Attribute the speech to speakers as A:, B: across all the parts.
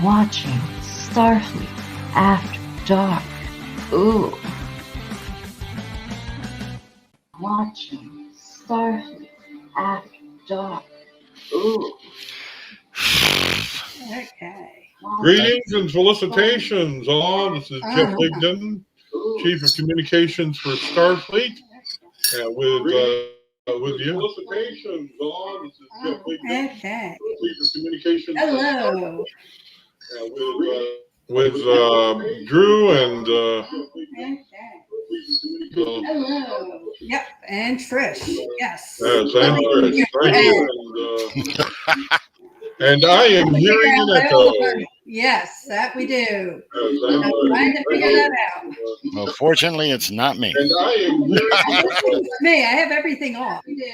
A: watching Starfleet After Dark. Ooh. Watching Starfleet After Dark. Ooh.
B: Okay.
C: Greetings and felicitations, all. This is Jeff Digdon, Chief of Communications for Starfleet, with you. Felicitations, all. This is Jeff Digdon,
B: Okay.
C: Chief of Communications.
B: Hello.
C: With Drew and
B: Hello. Yep, and Trish. Yes.
C: and Trish. Thank you. And I am hearing an echo.
B: Yes, that we do. I'm trying to figure that out.
D: Well, fortunately, it's not me.
C: And I am hearing
B: It's me. I have everything off. We do.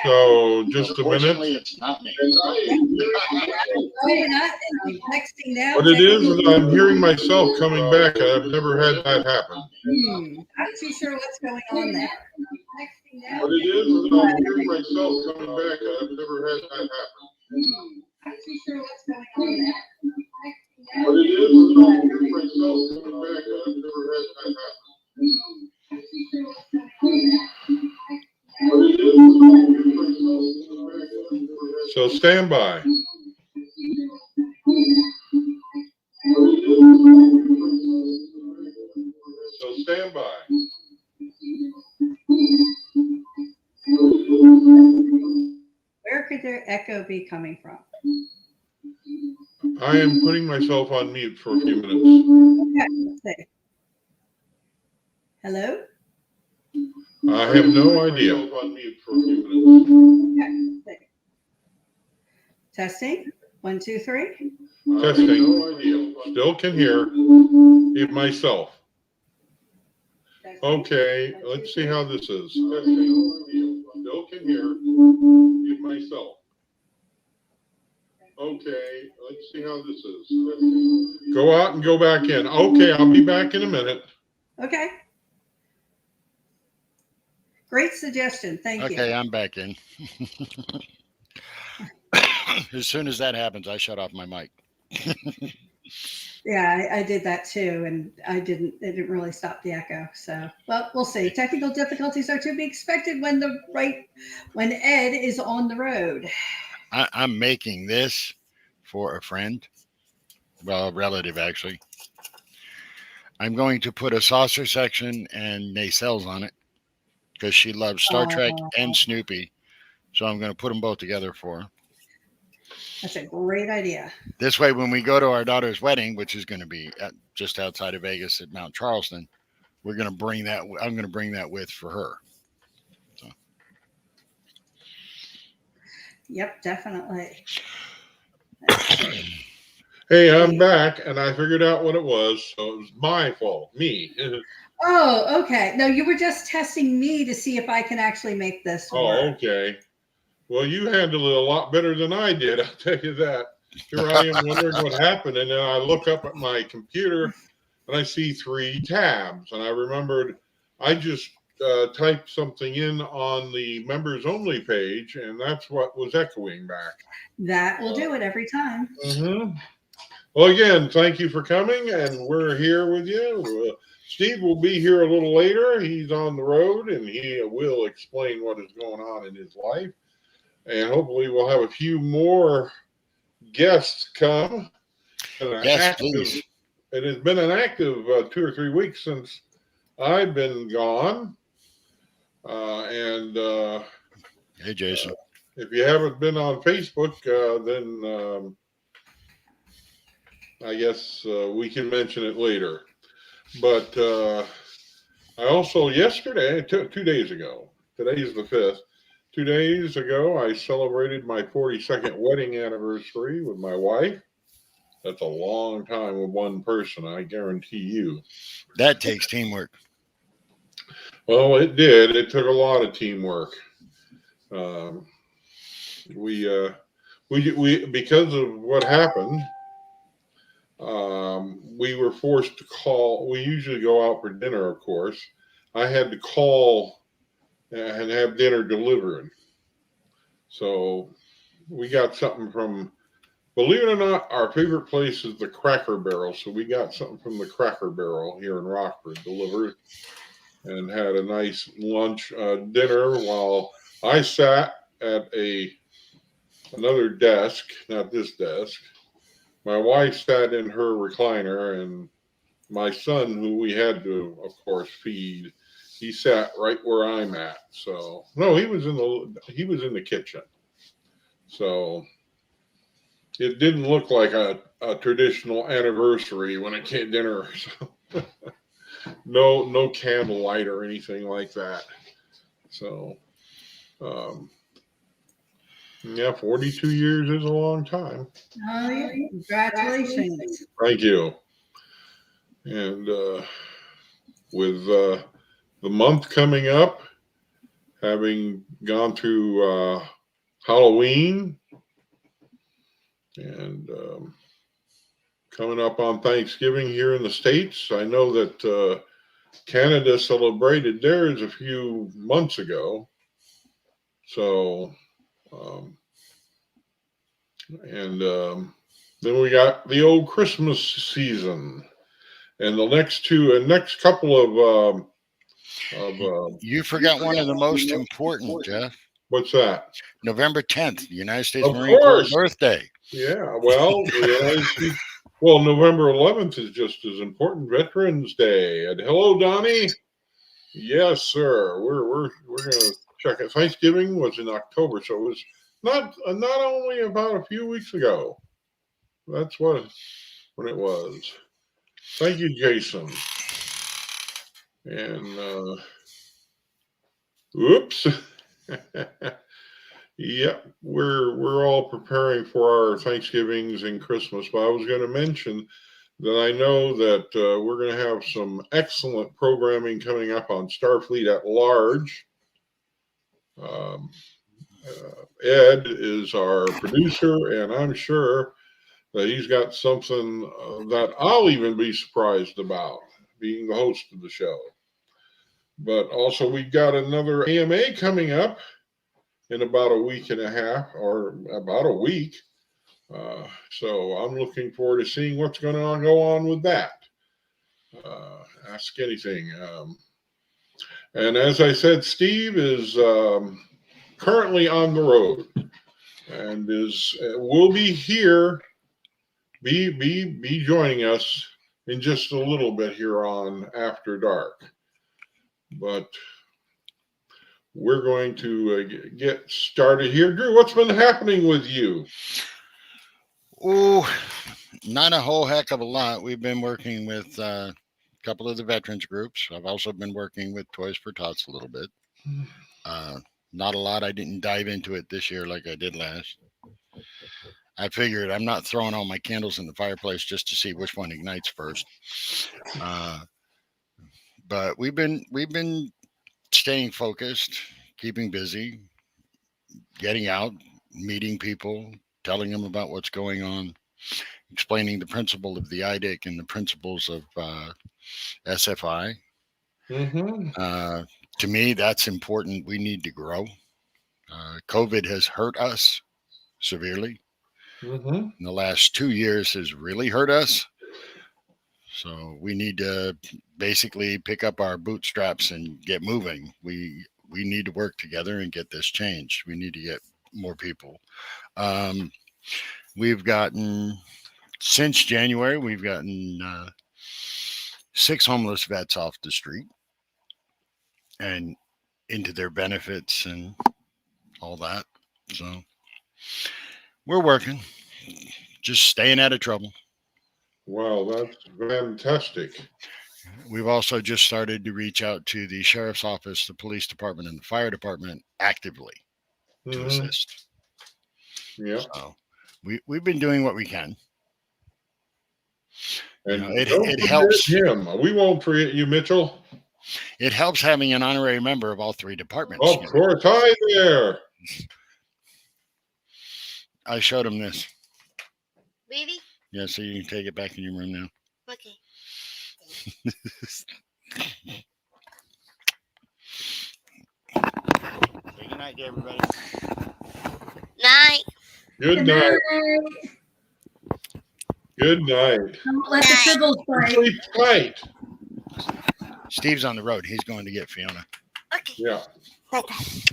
C: So just a minute.
D: It's not me.
B: Oh, you're not texting now?
C: What it is I'm hearing myself coming back. I've never had that happen.
B: Not too sure what's going on there.
C: What it is I'm hearing myself coming back. I've never had that happen.
B: Not too sure what's going on there.
C: What it is I'm hearing myself coming back. I've never had that happen.
B: Not too sure what's going on there.
C: What it is I'm hearing myself coming back. I've never had. So stand by. So stand by.
B: Where could their echo be coming from?
C: I am putting myself on mute for a few minutes.
B: Okay, let's see. Hello?
C: I have no idea. On mute for a few minutes.
B: Okay, testing. 1, 2, 3.
C: Testing. No idea. Still can hear it myself. Okay, let's see how this is. Testing. Still can hear it myself. Okay, let's see how this is. Go out and go back in. Okay, I'll be back in a minute.
B: Okay. Great suggestion. Thank you.
D: Okay, I'm back in. As soon as that happens, I shut off my mic.
B: Yeah, I did that too, and it didn't really stop the echo. So, well, we'll see. Technical difficulties are to be expected when Ed is on the road.
D: I'm making this for a friend, well, a relative actually. I'm going to put a saucer section and nacelles on it because she loves Star Trek and Snoopy. So I'm going to put them both together for her.
B: That's a great idea.
D: This way, when we go to our daughter's wedding, which is going to be just outside of Vegas at Mount Charleston, we're going to bring that. I'm going to bring that with for her. So.
B: Yep, definitely.
C: Hey, I'm back, and I figured out what it was, so it was my fault, me.
B: Oh, okay. No, you were just testing me to see if I can actually make this work.
C: Oh, okay. Well, you handled it a lot better than I did, I'll tell you that. Here I am wondering what happened, and then I look up at my computer, and I see 3 tabs, and I remembered I just typed something in on the members only page, and that's what was echoing back.
B: That will do it every time.
C: Mm-hmm. Well, again, thank you for coming, and we're here with you. Steve will be here a little later. He's on the road, and he will explain what is going on in his life. And hopefully we'll have a few more guests come.
D: Yes, please.
C: It has been an active 2 or 3 weeks since I've been gone.
D: Hey, Jason.
C: If you haven't been on Facebook, then I guess we can mention it later. But I also yesterday, 2 days ago, today is the 5th, 2 days ago, I celebrated my 42nd wedding anniversary with my wife. That's a long time with one person, I guarantee you.
D: That takes teamwork.
C: Well, it did. It took a lot of teamwork. We because of what happened, we were forced to call. We usually go out for dinner, of course. I had to call and have dinner delivered. So we got something from believe it or not, our favorite place is the Cracker Barrel. So we got something from the Cracker Barrel here in Rockford delivered and had a nice lunch, dinner while I sat at another desk, not this desk. My wife sat in her recliner, and my son, who we had to, of course, feed, he sat right where I'm at. So no, he was in the kitchen. So it didn't look like a traditional anniversary when it came dinner. So no candlelight or anything like that. So um, yeah, 42 years is a long time.
B: Oh, yeah. Congratulations.
C: Thank you. And with the month coming up, having gone through Halloween and coming up on Thanksgiving here in the States, I know that Canada celebrated theirs a few months ago. So, um, and then we got the old Christmas season, and the next couple of
D: You forgot one of the most important, Jeff.
C: what's that?
D: November 10th, United States
C: Of
D: Marine Corps
C: course.
D: birthday.
C: Yeah, well, well, November 11th is just as important, Veterans Day. And hello, Donnie. Yes, sir. We're gonna check it. Thanksgiving was in October, so it was not only about a few weeks ago. That's when it was. Thank you, Jason. And oops. Yep, we're all preparing for our Thanksgivings and Christmas. But I was going to mention that I know that we're going to have some excellent programming coming up on Starfleet at Large. Um, Ed is our producer, and I'm sure that he's got something that I'll even be surprised about, being the host of the show. But also, we've got another AMA coming up in about a week and a half, or about a week. So I'm looking forward to seeing what's going to go on with that. Ask anything. And as I said, Steve is currently on the road and will be here, be joining us in just a little bit here on After Dark. But we're going to get started here. Drew, what's been happening with you?
D: Oh, not a whole heck of a lot. We've been working with a couple of the veterans groups. I've also been working with Toys for Tots a little bit. Not a lot. I didn't dive into it this year like I did last. I figured I'm not throwing all my candles in the fireplace just to see which one ignites first. But we've been staying focused, keeping busy, getting out, meeting people, telling them about what's going on, explaining the principle of the IDIC and the principles of SFI.
C: Mm-hmm.
D: To me, that's important. We need to grow. COVID has hurt us severely.
C: Mm-hmm.
D: In the last 2 years has really hurt us. So we need to basically pick up our bootstraps and get moving. We need to work together and get this changed. We need to get more people. We've gotten, since January, we've gotten 6 homeless vets off the street and into their benefits and all that. So we're working, just staying out of trouble.
C: Wow, that's fantastic.
D: We've also just started to reach out to the sheriff's office, the police department, and the fire department actively to assist.
C: Yeah.
D: So we've been doing what we can.
C: And
D: it helps.
C: Him. We won't forget you, Mitchell.
D: It helps having an honorary member of all 3 departments.
C: Of course. Hi there.
D: I showed him this.
E: Really?
D: Yeah, so you can take it back in your room now.
E: Okay.
D: Say good night to everybody.
E: Night.
C: Good night. Good night.
B: Don't let the tribbles bite.
C: Sleep tight.
D: Steve's on the road. He's going to get Fiona.
E: Okay.
C: Yeah.
E: Like that.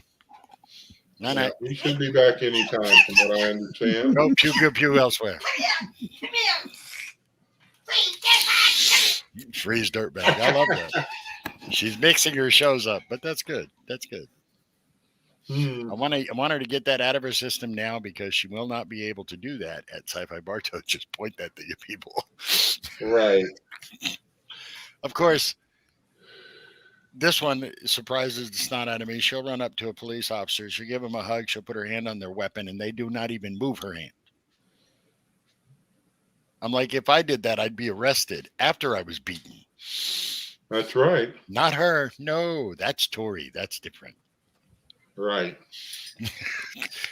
D: Night
C: Yeah,
D: night.
C: he should be back anytime, from what I understand.
D: Go pew elsewhere.
E: Come here. Please get back.
D: Freeze dirtbag. I love that. She's mixing her shows up, but that's good. That's good.
C: Hmm.
D: I want her to get that out of her system now because she will not be able to do that at Sci-Fi Barto. Just point that to you people.
C: Right.
D: Of course, this one surprises the snot out of me. She'll run up to a police officer. She'll give him a hug. She'll put her hand on their weapon, and they do not even move her hand. I'm like, if I did that, I'd be arrested after I was beaten.
C: That's right.
D: Not her. No, that's Tori. That's different.
C: Right.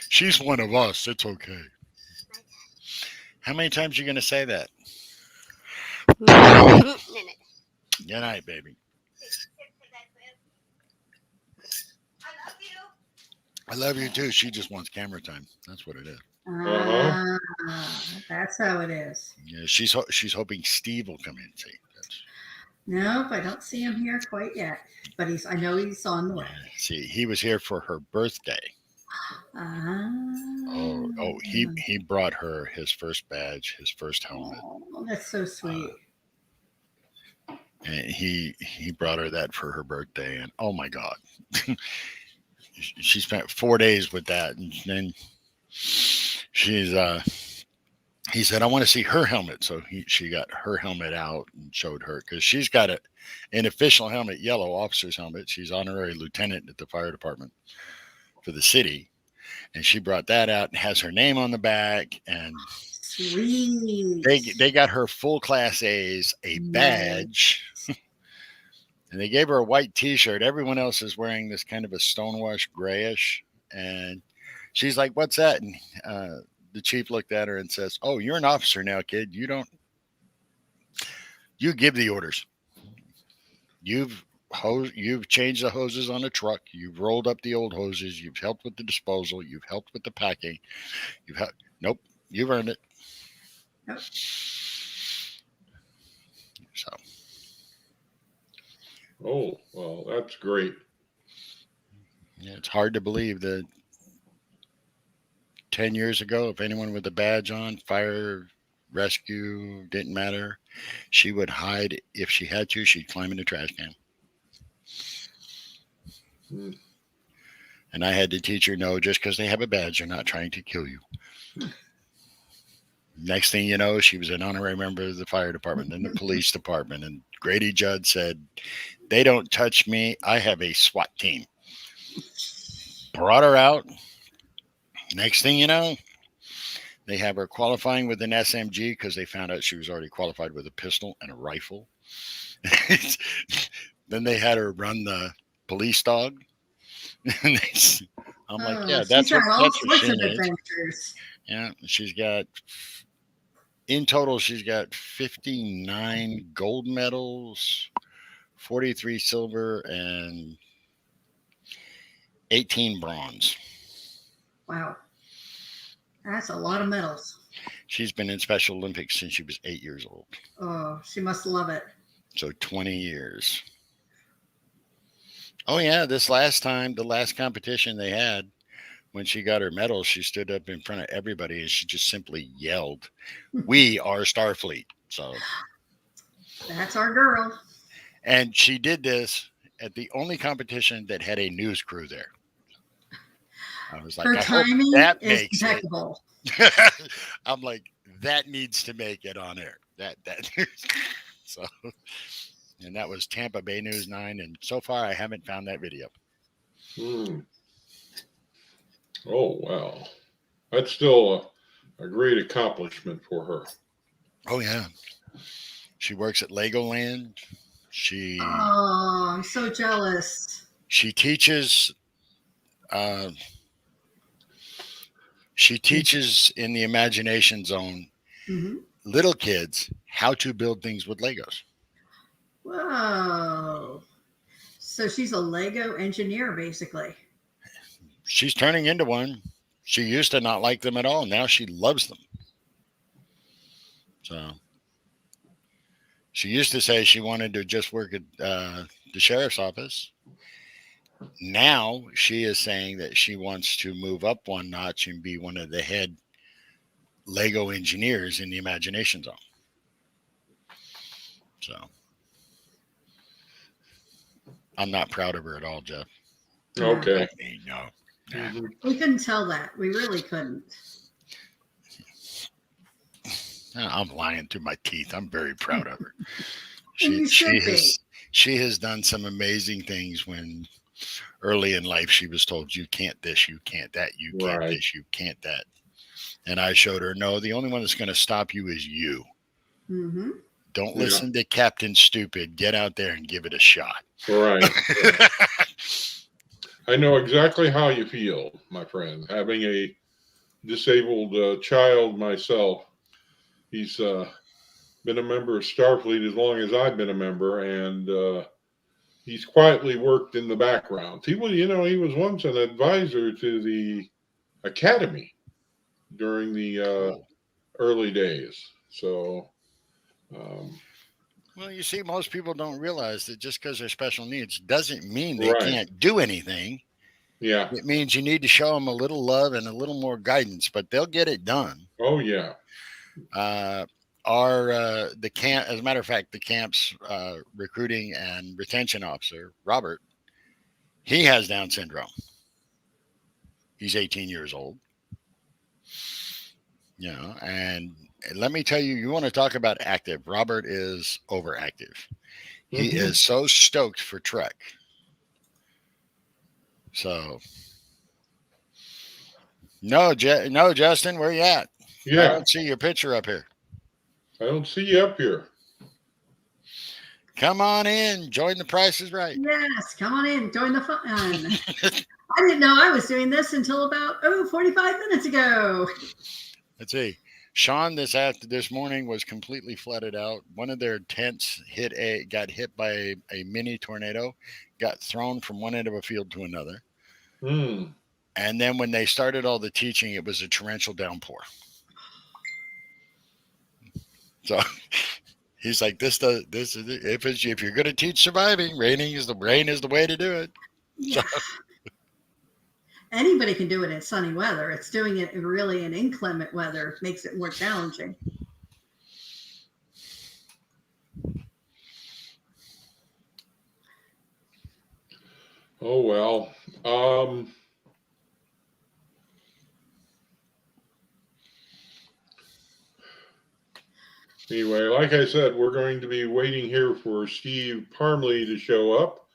D: She's one of us. It's okay. How many times are you going to say that? Good night, baby. I love you too. She just wants camera time. That's what it is.
B: That's how it is.
D: Yeah, she's hoping Steve will come in. See,
B: Nope, I don't see him here quite yet, but I know he's on the way.
D: see, he was here for her birthday. He brought her his first badge, his first helmet.
B: Oh, that's so sweet.
D: And he brought her that for her birthday, and oh my God, she spent 4 days with that, and then he said, I want to see her helmet. So she got her helmet out and showed her, because she's got an official helmet, yellow officer's helmet. She's honorary lieutenant at the fire department for the city. And she brought that out and has her name on the back. And
B: Sweet.
D: they got her full class A's, a badge. And they gave her a white t-shirt. Everyone else is wearing this kind of a stonewash grayish. And she's like, what's that? And the chief looked at her and says, oh, you're an officer now, kid. You give the orders. You've changed the hoses on a truck. You've rolled up the old hoses. You've helped with the disposal. You've helped with the packing. Nope. You've earned it.
B: Nope.
D: So.
C: Oh, well, that's great.
D: Yeah, it's hard to believe that 10 years ago, if anyone with a badge on, fire, rescue, didn't matter, she would hide. If she had to, she'd climb in the trash can. And I had to teach her, no, just because they have a badge, they're not trying to kill you. Next thing you know, she was an honorary member of the fire department and the police department. And Grady Judd said, they don't touch me. I have a SWAT team. Brought her out. Next thing you know, they have her qualifying with an SMG because they found out she was already qualified with a pistol and a rifle. Then they had her run the police dog. I'm like, yeah, that's what she needs. Yeah, in total, she's got 59 gold medals, 43 silver, and 18 bronze.
B: Wow. That's a lot of medals.
D: She's been in Special Olympics since she was 8 years old.
B: Oh, she must love it.
D: So 20 years. Oh, yeah, the last competition they had, when she got her medal, she stood up in front of everybody and she just simply yelled, we are Starfleet. So
B: that's our girl.
D: And she did this at the only competition that had a news crew there. I was like,
B: her timing
D: that
B: is
D: makes
B: impeccable.
D: I'm like, that needs to make it on air. That so, and that was Tampa Bay News 9, and so far I haven't found that video.
C: Oh, wow. That's still a great accomplishment for her.
D: Oh, yeah. She works at Legoland.
B: Oh, I'm so jealous.
D: She teaches in the Imagination Zone little kids how to build things with Legos.
B: Whoa. So she's a Lego engineer, basically.
D: She's turning into one. She used to not like them at all. Now she loves them. So she used to say she wanted to just work at the sheriff's office. Now she is saying that she wants to move up one notch and be one of the head Lego engineers in the Imagination Zone. So I'm not proud of her at all, Jeff.
C: Okay.
D: No. Nah.
C: Mhm.
B: We couldn't tell that. We really couldn't.
D: I'm lying through my teeth. I'm very proud of her.
B: And you should be.
D: She has done some amazing things when early in life she was told, you can't this, you can't that, you can't
C: Right.
D: this, you can't that. And I showed her, no, the only one that's going to stop you is you.
B: Mm-hmm.
D: Don't
C: Yeah.
D: listen to Captain Stupid. Get out there and give it a shot.
C: Right. I know exactly how you feel, my friend. Having a disabled child myself, he's been a member of Starfleet as long as I've been a member, and he's quietly worked in the background. He was once an advisor to the Academy during the
D: Cool.
C: early days. So, um,
D: Well, you see, most people don't realize that just because they're special needs doesn't mean they
C: Right.
D: can't do anything.
C: yeah.
D: It means you need to show them a little love and a little more guidance, but they'll get it done.
C: Oh, yeah.
D: The camp, as a matter of fact, the camp's recruiting and retention officer, Robert, he has Down syndrome. He's 18 years old. And let me tell you, you want to talk about active. Robert is overactive. He
C: Mhm.
D: is so stoked for Trek. So, no, Justin, where you at? I
C: Yeah.
D: don't see your picture up here.
C: I don't see you up here.
D: Come on in. Join the Price is Right.
B: Yes, come on in. Join the fun. I didn't know I was doing this until about 45 minutes ago.
D: Let's see. Sean this morning was completely flooded out. One of their tents got hit by a mini tornado, got thrown from one end of a field to another.
C: Hmm.
D: And then when they started all the teaching, it was a torrential downpour. So he's like, if you're going to teach surviving, rain is the way to do it.
B: Yeah. Anybody can do it in sunny weather. It's doing it really in inclement weather makes it more challenging.
C: Oh, well. Anyway, like I said, we're going to be waiting here for Steve Parmley to show up,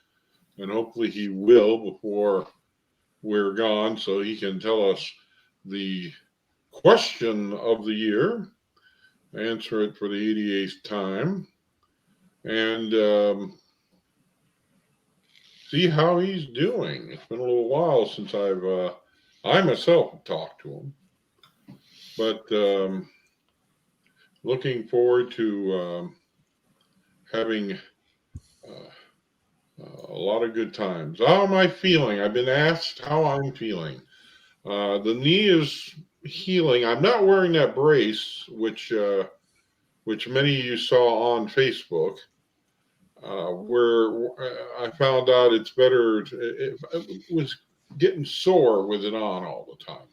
C: and hopefully he will before we're gone, so he can tell us the question of the year, answer it for the 88th time, and see how he's doing. It's been a little while since I myself have talked to him, but looking forward to having a lot of good times. How am I feeling? I've been asked how I'm feeling. The knee is healing. I'm not wearing that brace, which many of you saw on Facebook. Where I found out it's better. It was getting sore with it on all the time,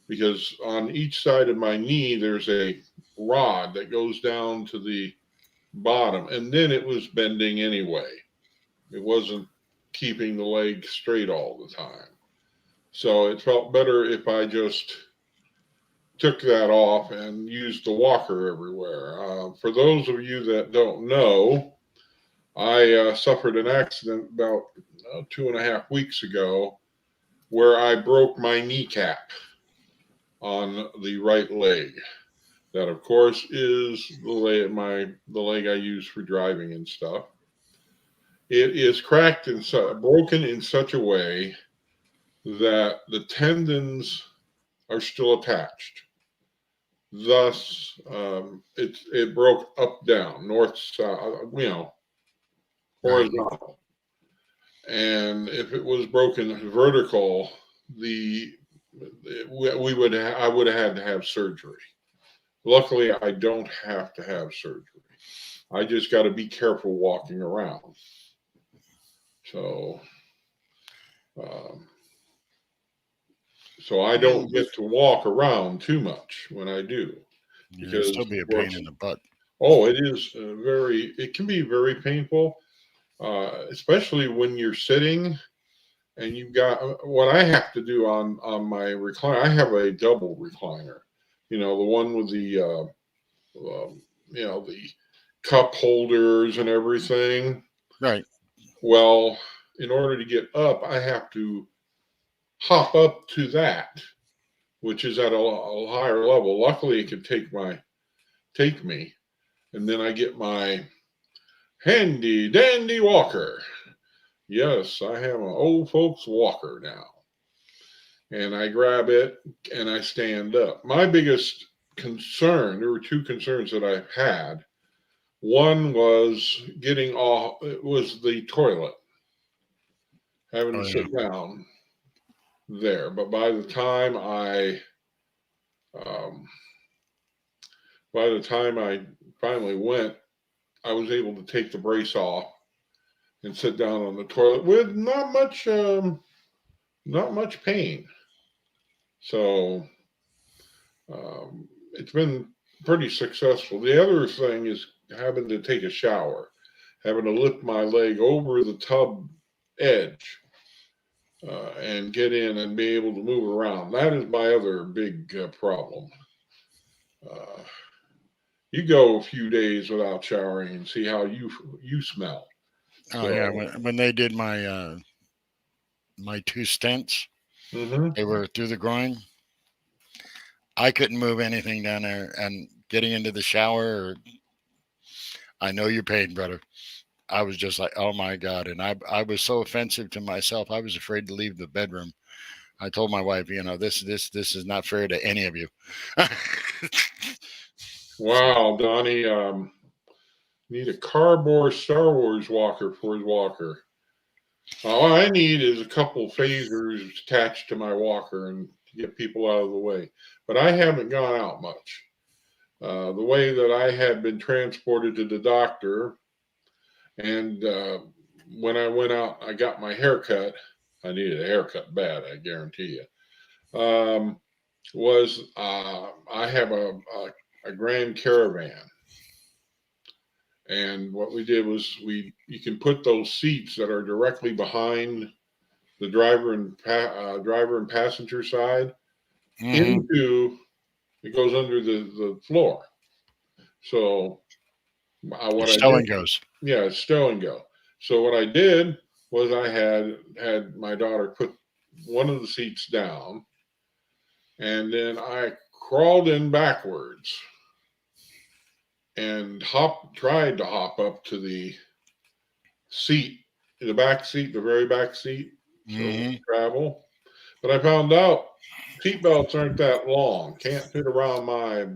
C: because on each side of my knee there's a rod that goes down to the bottom, and then it was bending anyway. It wasn't keeping the leg straight all the time. So it felt better if I just took that off and used the walker everywhere. For those of you that don't know, I suffered an accident about 2.5 weeks ago where I broke my kneecap on the right leg. That, of course, is the leg I use for driving and stuff. It is cracked and broken in such a way that the tendons are still attached. Thus, it broke up, down, north, south, horizontal. And if it was broken vertical, I would have had to have surgery. Luckily, I don't have to have surgery. I just got to be careful walking around. So, um, so I don't get to walk around too much when I do,
D: It'll
C: because
D: still be a pain in the butt.
C: it is it can be very painful, especially when you're sitting and you've got what I have to do on my recliner. I have a double recliner, the one with the the cup holders and everything.
D: Right.
C: Well, in order to get up, I have to hop up to that, which is at a higher level. Luckily, it can take me, and then I get my handy dandy walker. Yes, I have an old folks walker now, and I grab it and I stand up. My biggest concern, there were two concerns that I had. One was getting off, it was the toilet, having to sit down there. But um, by the time I finally went, I was able to take the brace off and sit down on the toilet with not much pain. So it's been pretty successful. The other thing is having to take a shower, having to lift my leg over the tub edge and get in and be able to move around. That is my other big problem. Uh, you go a few days without showering and see how you smell.
D: Oh yeah, when they did my my 2 stents, they were through the groin. I couldn't move anything down there, and getting into the shower. I know your pain, brother. I was just like, oh my God, and I was so offensive to myself. I was afraid to leave the bedroom. I told my wife, this is not fair to any of you.
C: Wow, Donnie, need a cardboard Star Wars walker for his walker. All I need is a couple phasers attached to my walker and to get people out of the way. But I haven't gone out much. The way that I had been transported to the doctor, and when I went out, I got my hair cut. I needed a haircut bad, I guarantee you. I have a Grand Caravan. And what we did was you can put those seats that are directly behind the driver and passenger side into, it goes under the floor. So what I
D: Stow
C: did,
D: and goes.
C: yeah, it's stow and go. So what I did was I had my daughter put one of the seats down, and then I crawled in backwards and tried to hop up to the seat, the back seat, the very back seat, so travel. But I found out seatbelts aren't that long, can't fit around my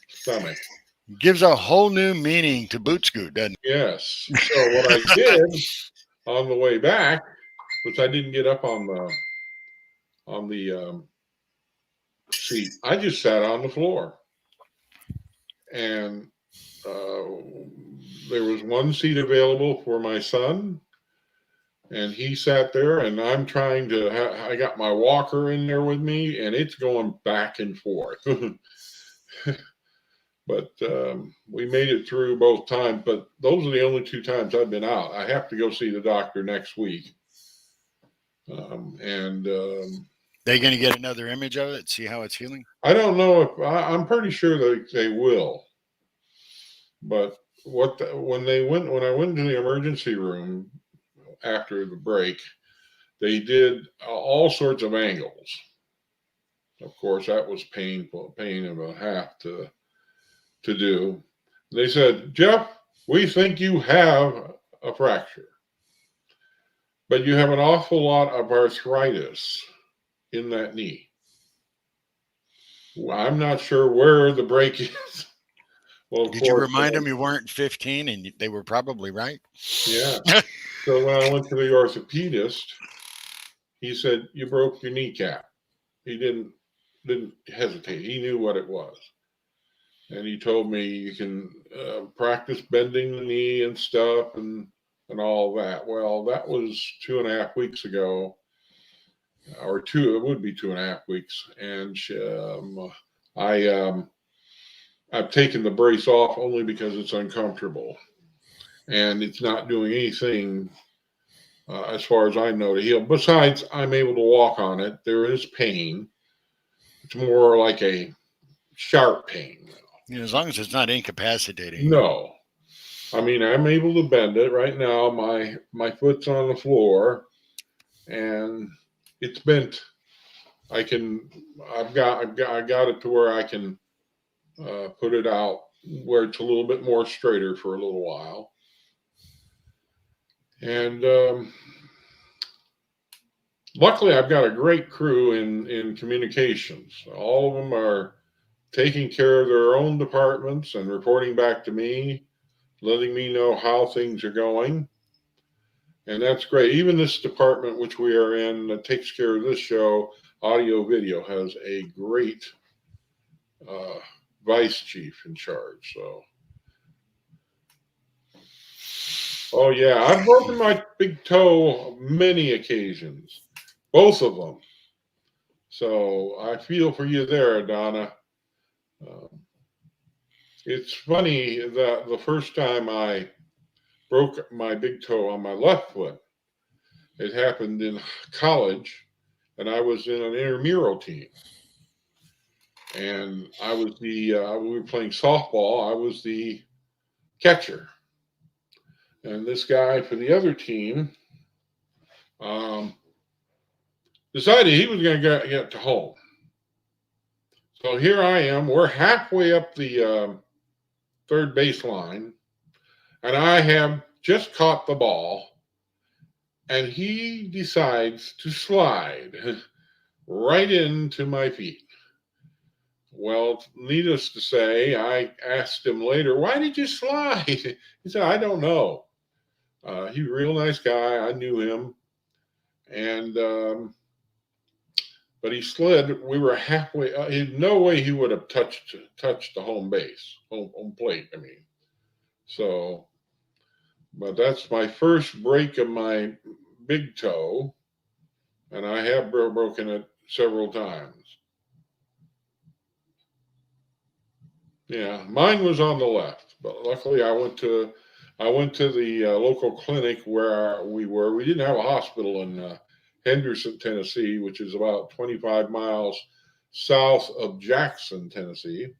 C: stomach.
D: Gives a whole new meaning to boot scoot, doesn't it?
C: Yes. So what I did on the way back was I didn't get up on the seat. I just sat on the floor, and there was one seat available for my son, and he sat there, and I'm trying to I got my walker in there with me, and it's going back and forth. But we made it through both times. But those are the only 2 times I've been out. I have to go see the doctor next week.
D: They going to get another image of it, see how it's healing?
C: I don't know if I'm pretty sure that they will. But when I went to the emergency room after the break, they did all sorts of angles. Of course, that was pain of a half to do. They said, Jeff, we think you have a fracture, but you have an awful lot of arthritis in that knee. Well, I'm not sure where the break is. Well,
D: did you remind them you weren't 15, and they were probably right?
C: Yeah. So when I went to the orthopedist, he said, you broke your kneecap. He didn't didn't hesitate. He knew what it was. And he told me you can practice bending the knee and stuff and all that. Well, that was 2.5 weeks ago, or two. It would be 2.5 weeks, and I've taken the brace off only because it's uncomfortable, and it's not doing anything as far as I know to heal. Besides, I'm able to walk on it. There is pain. It's more like a sharp pain.
D: You know, as long as it's not incapacitating.
C: No. I mean, I'm able to bend it right now. My foot's on the floor, and it's bent. I got it to where I can put it out where it's a little bit more straighter for a little while. And luckily, I've got a great crew in communications. All of them are taking care of their own departments and reporting back to me, letting me know how things are going. And that's great. Even this department, which we are in, that takes care of this show, audio video, has a great vice chief in charge. So, oh yeah, I've broken my big toe many occasions, both of them. So I feel for you there, Donna. It's funny that the first time I broke my big toe on my left foot, it happened in college, and I was in an intramural team. And I was we were playing softball, I was the catcher. And this guy for the other team decided he was going to get to home. So here I am, we're halfway up the third baseline, and I have just caught the ball, and he decides to slide right into my feet. Well, needless to say, I asked him later, "Why did you slide?" He said, "I don't know." He's a real nice guy. I knew him, and but he slid. We were halfway. No way he would have touched the home base, home plate. I mean, so. But that's my first break of my big toe, and I have broken it several times. Yeah, mine was on the left, but luckily I went to the local clinic where we were. We didn't have a hospital in Henderson, Tennessee, which is about 25 miles south of Jackson, Tennessee.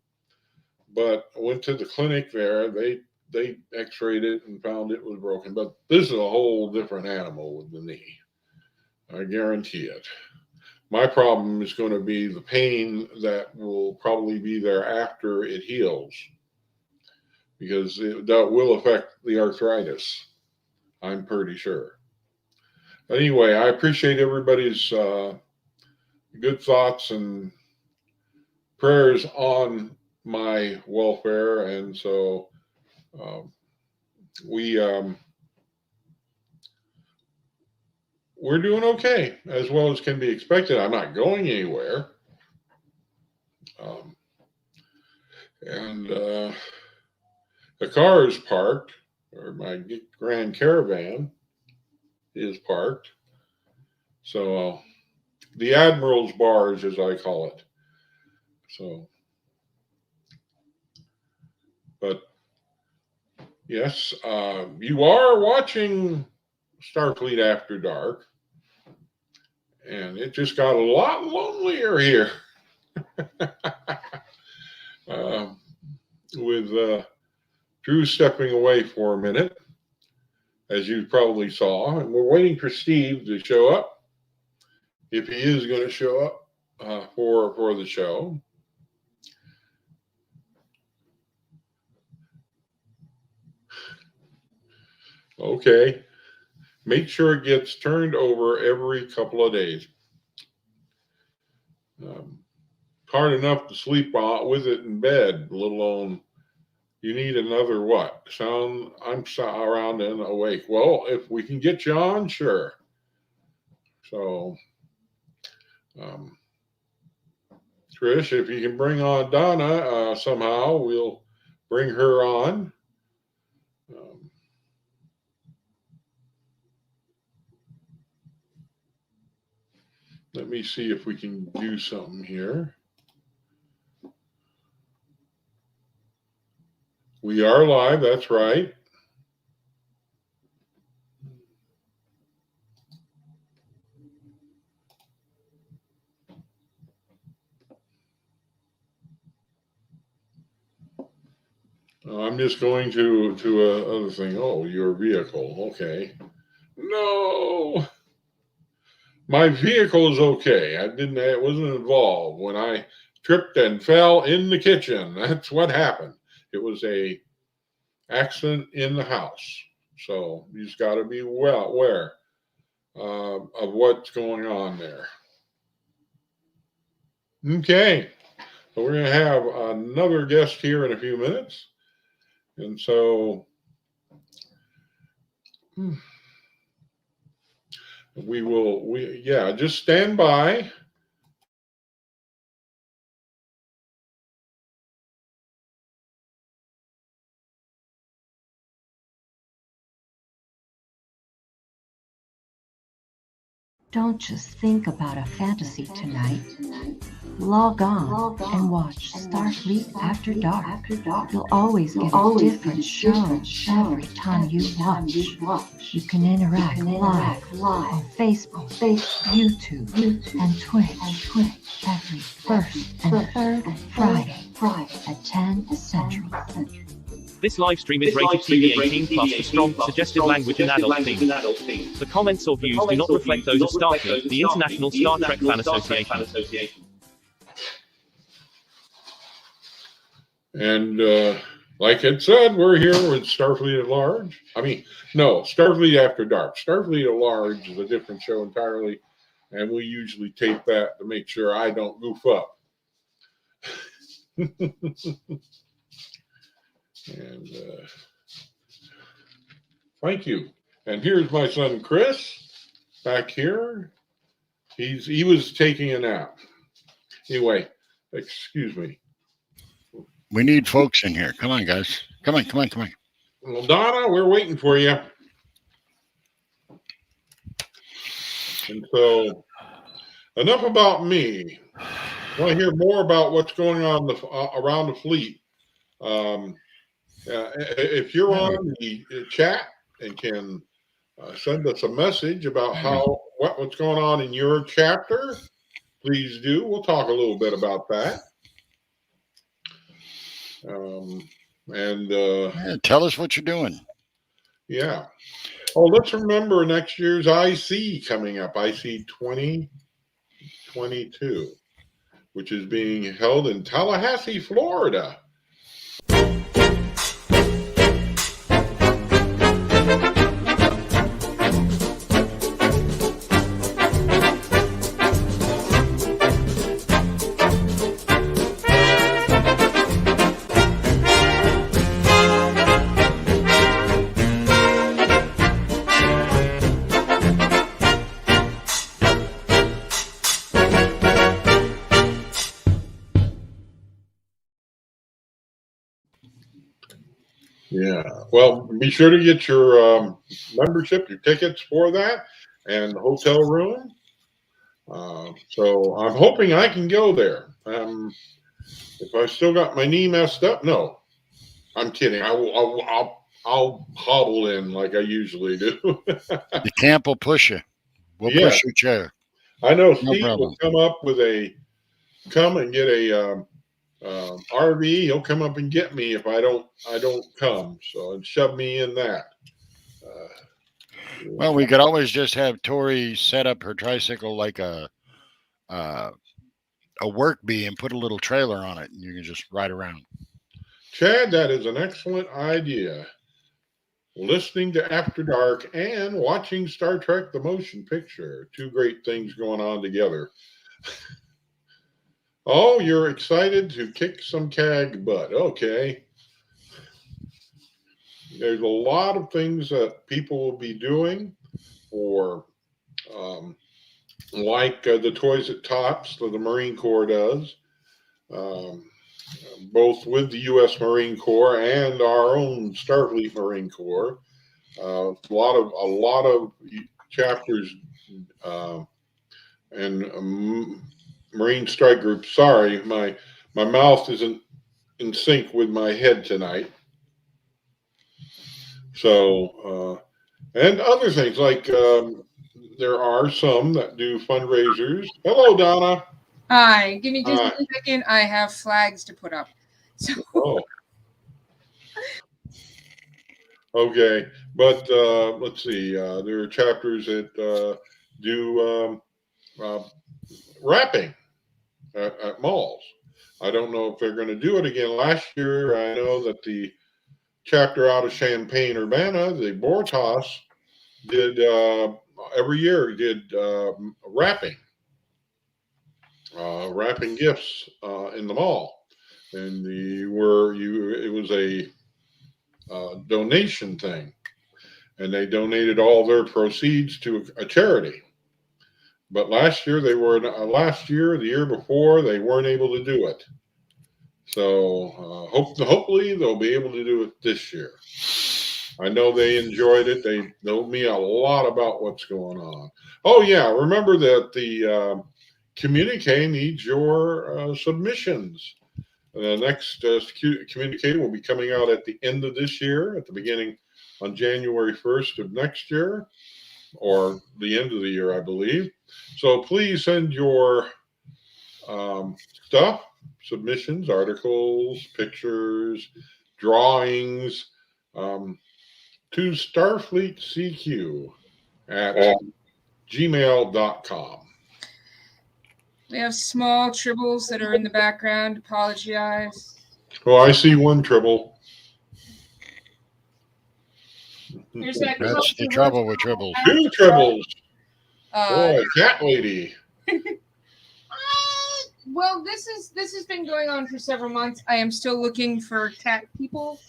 C: But I went to the clinic there. They x-rayed it and found it was broken. But this is a whole different animal with the knee. I guarantee it. My problem is going to be the pain that will probably be there after it heals, because that will affect the arthritis, I'm pretty sure. Anyway, I appreciate everybody's good thoughts and prayers on my welfare, and so we're doing okay, as well as can be expected. I'm not going anywhere. And the car is parked, or my Grand Caravan is parked. So the Admiral's Barge, as I call it. So, but yes, you are watching Starfleet After Dark, and it just got a lot lonelier here. With Drew stepping away for a minute, as you probably saw, and we're waiting for Steve to show up, if he is going to show up for the show. Okay, make sure it gets turned over every couple of days. Hard enough to sleep with it in bed, let alone you need another what? Sound, I'm around and awake. Well, if we can get you on, sure. So, Trish, if you can bring on Donna somehow, we'll bring her on. Um, let me see if we can do something here. We are live, that's right. I'm just going to other thing. Oh, your vehicle. Okay. No, my vehicle is okay. It wasn't involved when I tripped and fell in the kitchen. That's what happened. It was a accident in the house. So you just got to be well aware of what's going on there. Okay. So we're going to have another guest here in a few minutes. And so just stand by.
A: Don't just think about a fantasy tonight. Log on and watch Starfleet After Dark. You'll always get a different show every time you watch. You can interact live on Facebook, YouTube, and Twitch every first and third Friday at 10 Central.
F: This live stream is rated TV 18 plus for strong, suggestive language and adult themes. The comments or views do not reflect those of STARFLEET, the International Star Trek Fan Association.
C: And like it said, we're here with Starfleet at Large. Starfleet After Dark. Starfleet at Large is a different show entirely, and we usually tape that to make sure I don't goof up. And thank you. And here's my son Chris back here. He was taking a nap. Anyway, excuse me.
D: We need folks in here. Come on, guys. Come on.
C: Well, Donna, we're waiting for you. And so, enough about me. I want to hear more about what's going on around the fleet. If you're on the chat and can send us a message about what's going on in your chapter, please do. We'll talk a little bit about that.
D: Tell us what you're doing.
C: Yeah. Oh, let's remember next year's IC coming up, IC 2022, which is being held in Tallahassee, Florida. Yeah, well, be sure to get your membership, your tickets for that, and the hotel room. So I'm hoping I can go there. If I still got my knee messed up, no, I'm kidding. I'll hobble in like I usually do.
D: The camp will push you. We'll push your chair.
C: I know Steve will come and get a RV. He'll come up and get me if I don't come. So and shove me in that.
D: Well, we could always just have Tori set up her tricycle like a work bee and put a little trailer on it, and you can just ride around.
C: Chad, that is an excellent idea. Listening to After Dark and watching Star Trek: The Motion Picture. Two great things going on together. Oh, you're excited to kick some CAG butt. Okay. There's a lot of things that people will be doing for, like the Toys at Tops that the Marine Corps does. um, both with the U.S. Marine Corps and our own Starfleet Marine Corps. A lot of chapters and Marine Strike Group. Sorry, my mouth isn't in sync with my head tonight. So and other things like there are some that do fundraisers. Hello, Donna.
G: Hi, give me just
C: Hi.
G: a second. I have flags to put up. So
C: Oh. Okay, but let's see. There are chapters that do wrapping at malls. I don't know if they're going to do it again. Last year, I know that the chapter out of Champaign Urbana, the Bortos, did every year did wrapping gifts in the mall, and it was a donation thing, and they donated all their proceeds to a charity. But last year the year before, they weren't able to do it. So hopefully they'll be able to do it this year. I know they enjoyed it. They know me a lot about what's going on. Oh yeah, remember that the communique needs your submissions. The next communique will be coming out at the end of this year, at the beginning on January 1st of next year, or the end of the year, I believe. So please send your stuff, submissions, articles, pictures, drawings to starfleetcq at gmail.com.
G: we have small tribbles that are in the background. Apologize.
C: Oh, I see one tribble.
G: Here's that
D: That's the trouble with tribbles.
C: Two tribbles.
G: Uh,
C: Boy, cat lady.
G: well, this has been going on for several months. I am still looking for cat people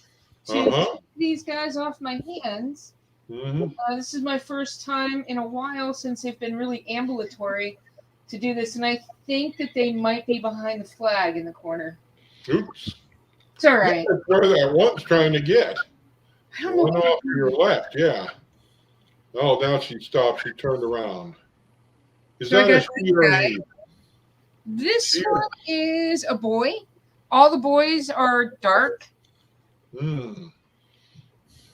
G: to
C: Uh-huh.
G: get these guys off my hands.
C: Mm-hmm.
G: This is my first time in a while since they've been really ambulatory to do this, and I think that they might be behind the flag in the corner.
C: Oops.
G: It's all right.
C: That's where that one's trying to get.
G: I don't know.
C: One off to your left, yeah. Oh, now she stopped. She turned around. Is
G: So I
C: that a
G: got
C: she or
G: this
C: a he?
G: This
C: Here.
G: one is a boy. All the boys are dark.
C: Mm.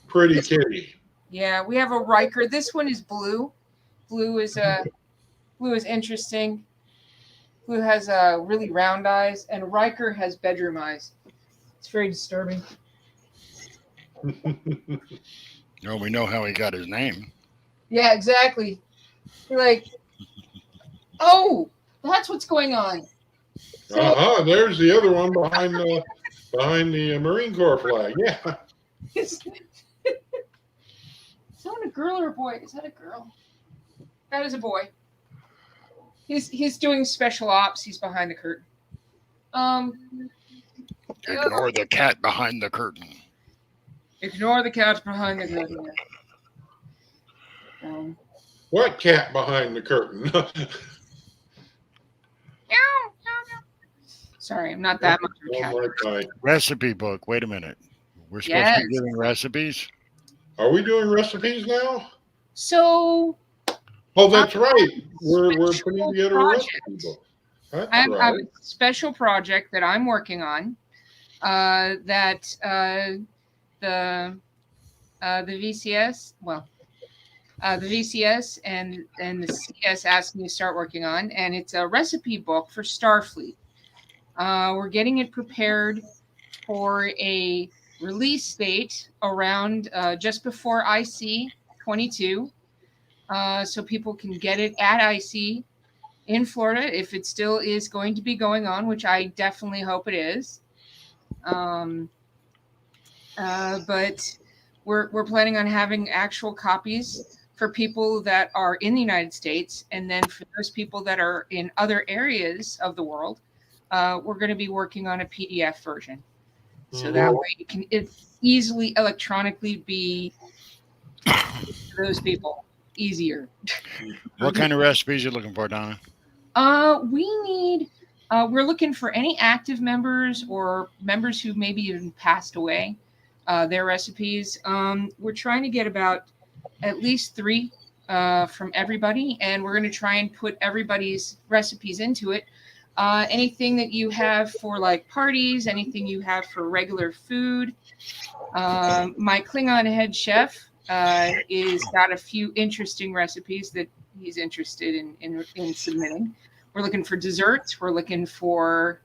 C: Pretty kitty.
G: Yeah, we have a Riker. This one is blue. Blue is interesting. Blue has really round eyes, and Riker has bedroom eyes. It's very disturbing.
D: No, we know how he got his name.
G: Yeah, exactly. You're like, oh, that's what's going on. So,
C: Uh-huh. There's the other one behind the Marine Corps flag. Yeah.
G: is that a girl or a boy? Is that a girl? That is a boy. He's doing special ops. He's behind the curtain.
D: Ignore the cat behind the curtain.
G: Ignore the cat behind the curtain.
C: What cat behind the curtain?
G: Sorry, I'm not that much of a cat.
C: Oh, my.
D: Recipe book. Wait a minute. We're supposed to be
G: Yes.
D: giving recipes?
C: Are we doing recipes now?
G: So
C: Oh, that's right. We're
G: Special
C: putting together a
G: project.
C: recipe book. That's
G: I have
C: right.
G: a special project that I'm working on. That the VCS, the VCS and the CS asked me to start working on, and it's a recipe book for Starfleet. We're getting it prepared for a release date around just before IC 22, so people can get it at IC in Florida if it still is going to be going on, which I definitely hope it is. But we're planning on having actual copies for people that are in the United States, and then for those people that are in other areas of the world, we're going to be working on a PDF version, so that way it can easily electronically be to those people easier.
D: What kind of recipes are you looking for, Donna?
G: We need We're looking for any active members or members who maybe even passed away, their recipes. We're trying to get about at least 3 from everybody, and we're going to try and put everybody's recipes into it. Anything that you have for like parties, anything you have for regular food. My Klingon head chef is got a few interesting recipes that he's interested in submitting. We're looking for desserts. We're looking for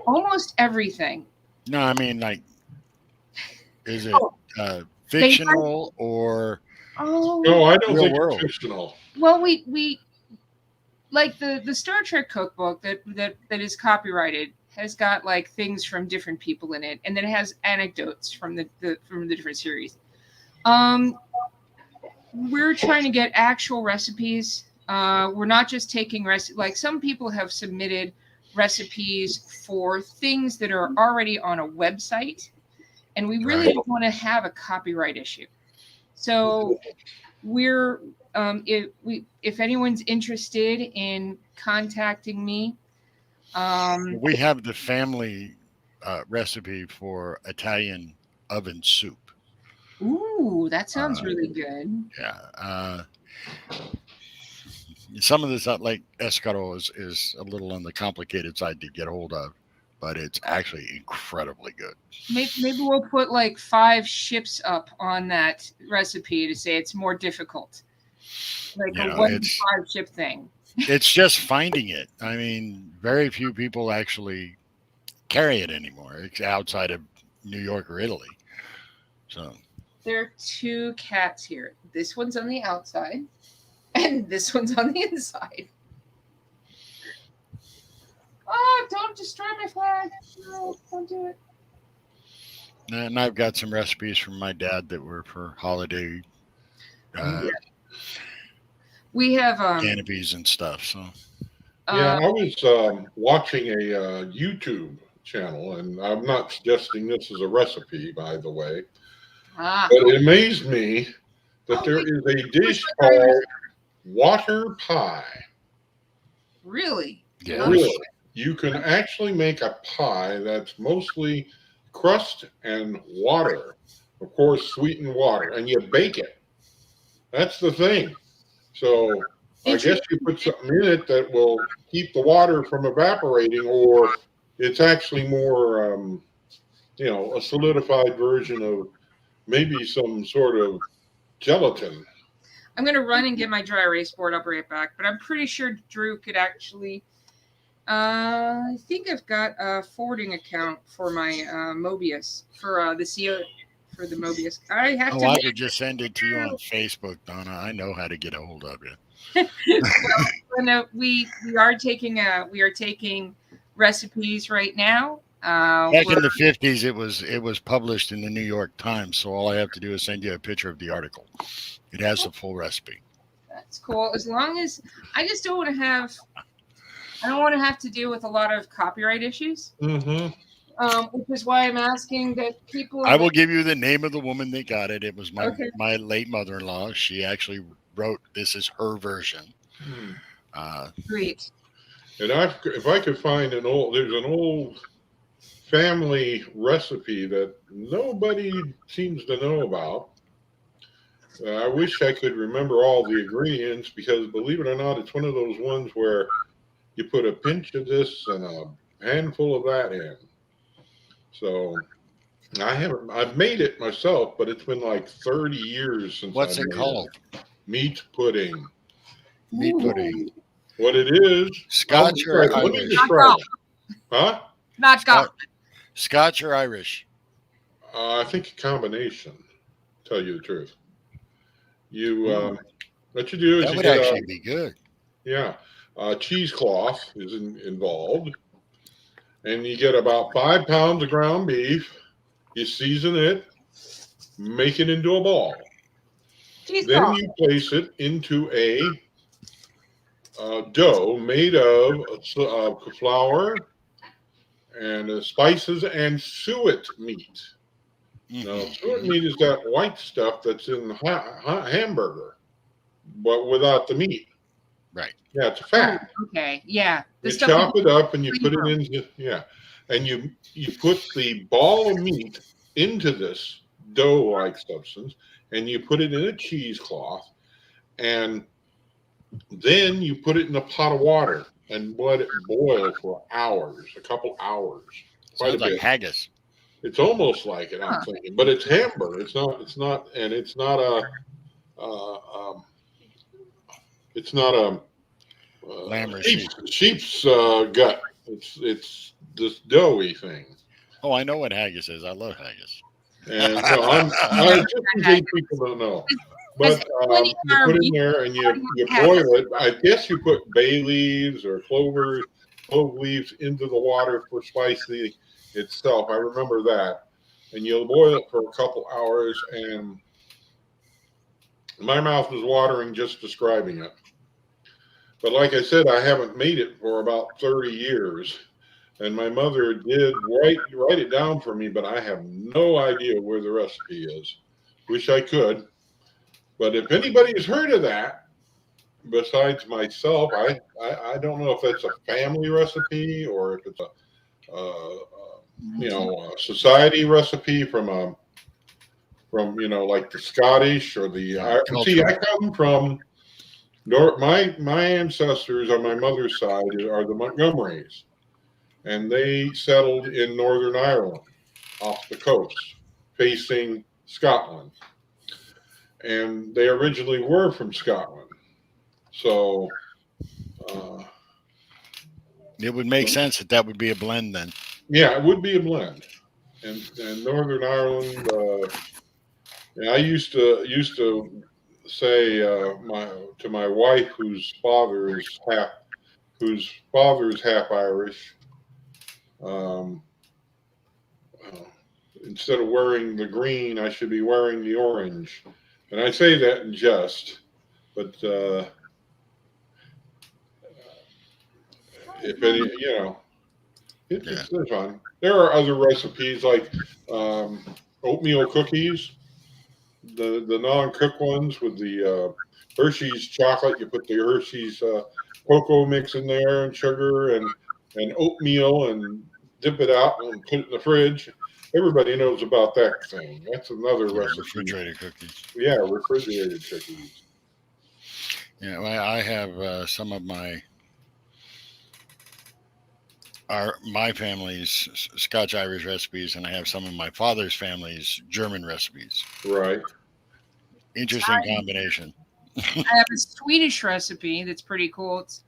G: almost everything.
D: No, I mean, like, is it
G: Oh,
D: fictional or
G: Oh,
C: No, I don't
D: real
C: think
D: world?
C: it's fictional.
G: well, we like the Star Trek cookbook that is copyrighted has got like things from different people in it, and then it has anecdotes from the different series. We're trying to get actual recipes. We're not just taking like some people have submitted recipes for things that are already on a website, and we really
D: Right.
G: don't want to have a copyright issue. So we're if anyone's interested in contacting me,
D: We have the family recipe for Italian oven soup.
G: ooh, that sounds really good.
D: Yeah. Some of this, like escargot, is a little on the complicated side to get hold of, but it's actually incredibly good.
G: Maybe we'll put like 5 ships up on that recipe to say it's more difficult, like
D: You
G: a
D: know,
G: 1 to
D: it's
G: 5 ship thing.
D: it's just finding it. I mean, very few people actually carry it anymore. It's outside of New York or Italy. So
G: There are 2 cats here. This one's on the outside, and this one's on the inside. Oh, don't destroy my flag. No, don't do it.
D: and I've got some recipes from my dad that were for holiday
G: We have
D: canopies and stuff. So
C: Yeah, I was watching a YouTube channel, and I'm not suggesting this is a recipe, by the way,
G: ah,
C: but it amazed me that there is a dish called water pie.
G: really?
D: yeah,
C: Really, you can actually make a pie that's mostly crust and water, of course, sweetened water, and you bake it. That's the thing. So I guess you put something in it that will keep the water from evaporating, or it's actually more, a solidified version of maybe some sort of gelatin.
G: I'm gonna run and get my dry erase board. I'll be right back. But I'm pretty sure Drew could actually. I think I've got a forwarding account for my Mobius for the CO for the Mobius. I have
D: I
G: to.
D: could just send it to you on Facebook, Donna. I know how to get a hold of you.
G: No, we are taking recipes right now.
D: Back in the 50s, it was published in the New York Times. So all I have to do is send you a picture of the article. It has the full recipe.
G: That's cool. As long as I just don't want to have. I don't want to have to deal with a lot of copyright issues.
C: Mm-hmm.
G: Which is why I'm asking that people.
D: I will give you the name of the woman that got it. It was
G: Okay.
D: my late mother-in-law. She actually wrote, this is her version.
G: Great.
C: And if I could find there's an old family recipe that nobody seems to know about. I wish I could remember all the ingredients, because believe it or not, it's one of those ones where you put a pinch of this and a handful of that in. So I've made it myself, but it's been like 30 years since
D: What's
C: I
D: it
C: made
D: called?
C: Meat pudding.
D: Meat pudding.
C: What it is?
D: Scotch or
C: let me
D: Irish?
C: describe it. Huh?
G: Not God.
D: Scotch or Irish?
C: I think a combination. Tell you the truth. You what you do is
D: That
C: you
D: would
C: get
D: actually be good.
C: cheesecloth is involved, and you get about 5 pounds of ground beef. You season it, make it into a ball. Then you place it into a dough made of flour and spices and suet meat. Now, suet meat is that white stuff that's in hamburger, but without the meat.
D: Right.
C: Yeah, it's a fat.
G: Okay, yeah. The
C: You
G: stuff
C: chop it up and you put it
G: flavor.
C: into, and you put the ball of meat into this dough-like substance, and you put it in a cheesecloth, and then you put it in a pot of water and let it boil for hours, a couple hours, quite a
D: Sounds like
C: bit.
D: haggis.
C: It's almost like it, I'm
G: Huh.
C: thinking, but it's hamburger. And it's not a, it's not a
D: Lamb or sheep.
C: sheep's gut. It's this doughy thing.
D: Oh, I know what haggis is. I love haggis.
C: And no, I just in case people don't know. But you put it in there and you boil it. I guess you put bay leaves or clove leaves into the water for spicy itself. I remember that. And you'll boil it for a couple hours, and my mouth was watering just describing it. But like I said, I haven't made it for about 30 years. And my mother did write it down for me, but I have no idea where the recipe is. Wish I could. But if anybody's heard of that, besides myself, I don't know if that's a family recipe or if it's a society recipe from like the Scottish or the. See, I come from my ancestors on my mother's side are the Montgomerys, and they settled in Northern Ireland, off the coast, facing Scotland. And they originally were from Scotland. So
D: it would make sense that would be a blend then.
C: Yeah, it would be a blend. And Northern Ireland, I used to say to my wife, whose father is half Irish. Instead of wearing the green, I should be wearing the orange. And I say that in jest, but if any, it's fun. There are other recipes like oatmeal cookies, the non-cooked ones with the Hershey's chocolate. You put the Hershey's cocoa mix in there and sugar and oatmeal and dip it out and put it in the fridge. Everybody knows about that thing. That's another recipe.
D: Refrigerated cookies.
C: Yeah, refrigerated cookies.
D: Yeah, well, I have some of my family's Scotch-Irish recipes, and I have some of my father's family's German recipes.
C: Right.
D: Interesting combination.
G: I have a Swedish recipe that's pretty cool. It's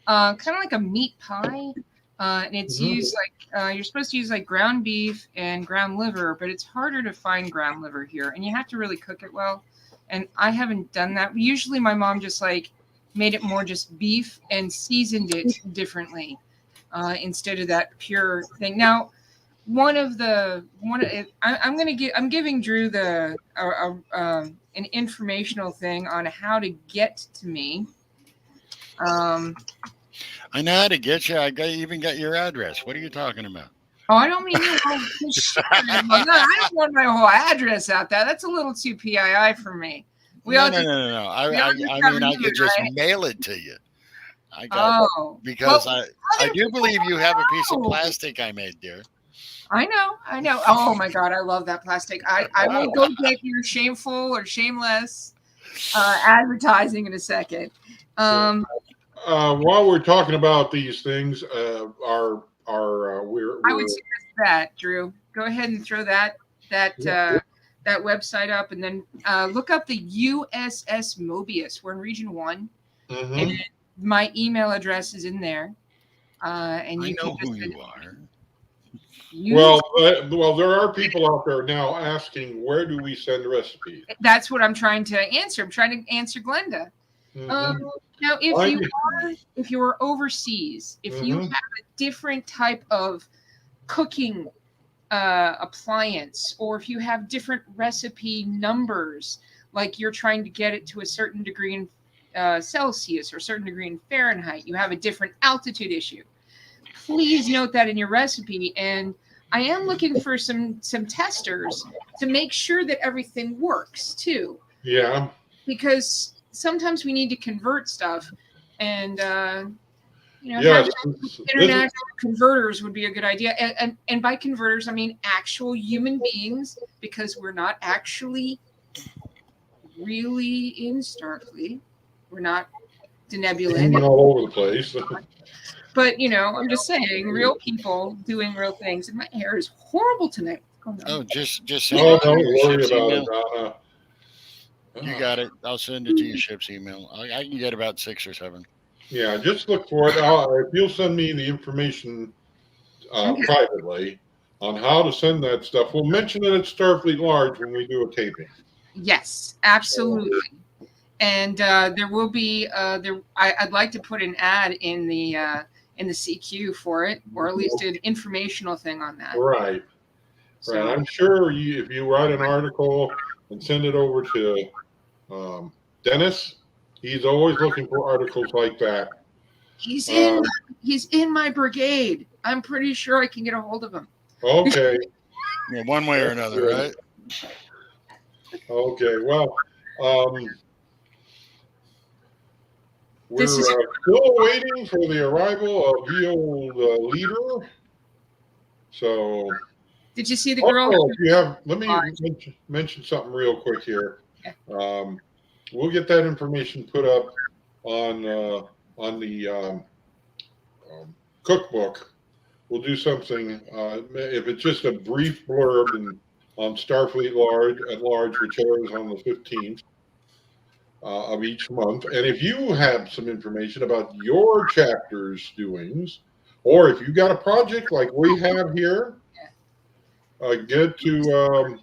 G: kind of like a meat pie. And it's used like you're supposed to use like ground beef and ground liver, but it's harder to find ground liver here, and you have to really cook it well. And I haven't done that. Usually, my mom just like made it more just beef and seasoned it differently instead of that pure thing. Now, I'm giving Drew an informational thing on how to get to me.
D: I know how to get you. Even got your address. What are you talking about?
G: Oh, I don't mean you. I don't want my whole address out there. That's a little too PII for me.
D: No. I mean, I could just mail it to you. Because I do believe you have a piece of plastic I made, dear.
G: I know. Oh my God, I love that plastic. I will go get your shameful or shameless advertising in a second.
C: While we're talking about these things,
G: I would suggest that, Drew. Go ahead and throw that website up, and then look up the USS Mobius. We're in Region 1, and my email address is in there. And
D: I know who you are.
C: Well, there are people out there now asking, where do we send recipes?
G: That's what I'm trying to answer. I'm trying to answer Glenda. Now, if you are overseas, if you have a different type of cooking appliance, or if you have different recipe numbers, like you're trying to get it to a certain degree in Celsius or a certain degree in Fahrenheit, you have a different altitude issue. Please note that in your recipe. And I am looking for some testers to make sure that everything works too.
C: Yeah.
G: Because sometimes we need to convert stuff. and
C: Yes,
G: having
C: this
G: international converters would be a good idea. And by converters, I mean actual human beings, because we're not actually really in Starfleet. We're not
C: is
G: Denebulated.
C: all over the place.
G: But I'm just saying, real people doing real things. And my hair is horrible tonight. What's going
D: Oh,
G: on?
D: just send
C: Oh,
D: it to
C: don't
D: your
C: worry
D: ship's
C: about
D: email.
C: it, Donna.
D: You got it. I'll send it to your ship's email. I can get about 6 or 7.
C: Yeah, just look for it. If you'll send me the information
G: Okay.
C: privately on how to send that stuff, we'll mention it at Starfleet Large when we do a taping.
G: Yes, absolutely. And there will be I'd like to put an ad in the CQ for it, or at least an informational thing on that.
C: Right.
G: So,
C: Right. I'm sure if you write an article and send it over to Dennis, he's always looking for articles like that.
G: he's in my brigade. I'm pretty sure I can get a hold of him.
C: Okay.
D: Yeah, one way or another, right?
C: Okay. Well, we're
G: This is-
C: still waiting for the arrival of the old leader. So,
G: Did you see the girl?
C: let me mention something real quick here. We'll get that information put up on the cookbook. We'll do something, if it's just a brief blurb on Starfleet at large, which airs on the 15th of each month. And if you have some information about your chapter's doings, or if you got a project like we have here, get to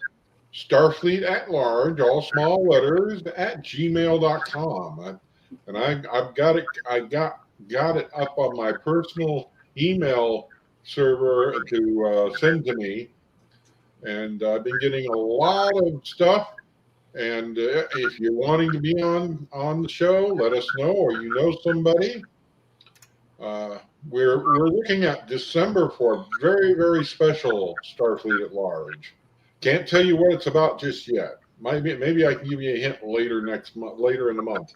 C: Starfleet at large, all small letters, at gmail.com. And I've got it. I got it up on my personal email server to send to me, and I've been getting a lot of stuff. And if you're wanting to be on the show, let us know, or somebody. We're looking at December for a very, very special Starfleet at large. Can't tell you what it's about just yet. Maybe I can give you a hint later in the month.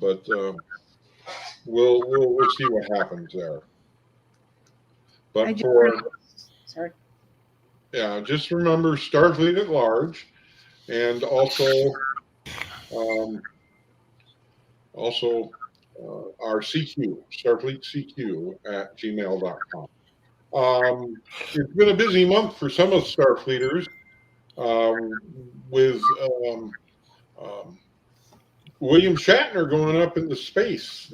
C: But we'll see what happens there. But
G: Sorry.
C: Yeah, just remember Starfleet at large, and also our CQ, Starfleet CQ at gmail.com. It's been a busy month for some of the Starfleeters with William Shatner going up into space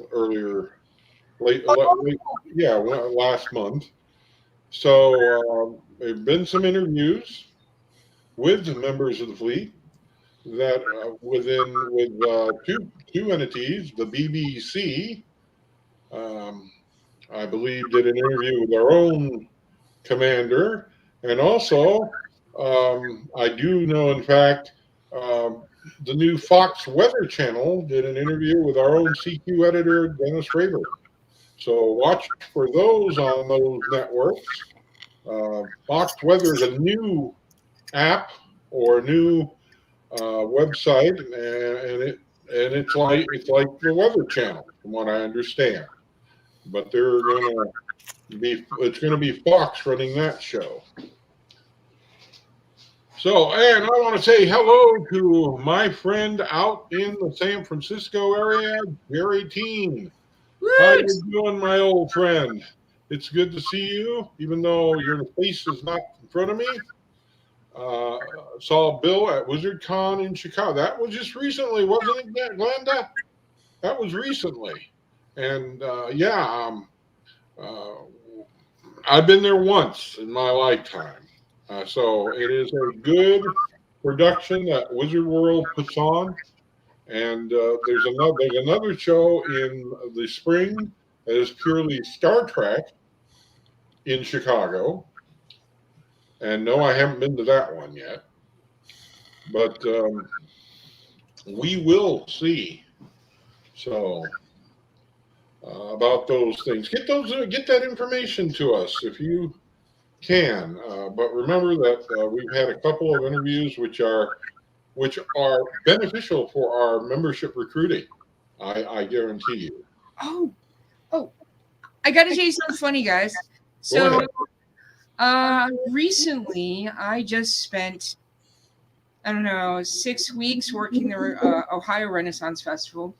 C: last month. So there have been some interviews with the members of the fleet that with two entities, the BBC, I believe, did an interview with our own commander, and also I do know, in fact, the new Fox Weather Channel did an interview with our own CQ editor, Dennis Raber. So watch for those on those networks. Fox Weather is a new app or a new website, and it's like the Weather Channel, from what I understand. But it's going to be Fox running that show. So, and I want to say hello to my friend out in the San Francisco area, Jerry Teen. How you doing, my old friend? It's good to see you, even though your face is not in front of me. Saw Bill at WizardCon in Chicago. That was just recently, wasn't it, Glenda? That was recently. And I've been there once in my lifetime. So it is a good production that Wizard World puts on. And there's another show in the spring that is purely Star Trek in Chicago. And no, I haven't been to that one yet. But we will see. So about those things, get that information to us if you can. But remember that we've had a couple of interviews which are beneficial for our membership recruiting. I guarantee you.
G: Oh, oh, I got to tell you something funny, guys.
C: Go
G: So,
C: ahead.
G: recently I just spent, I don't know, 6 weeks working the Ohio Renaissance Festival.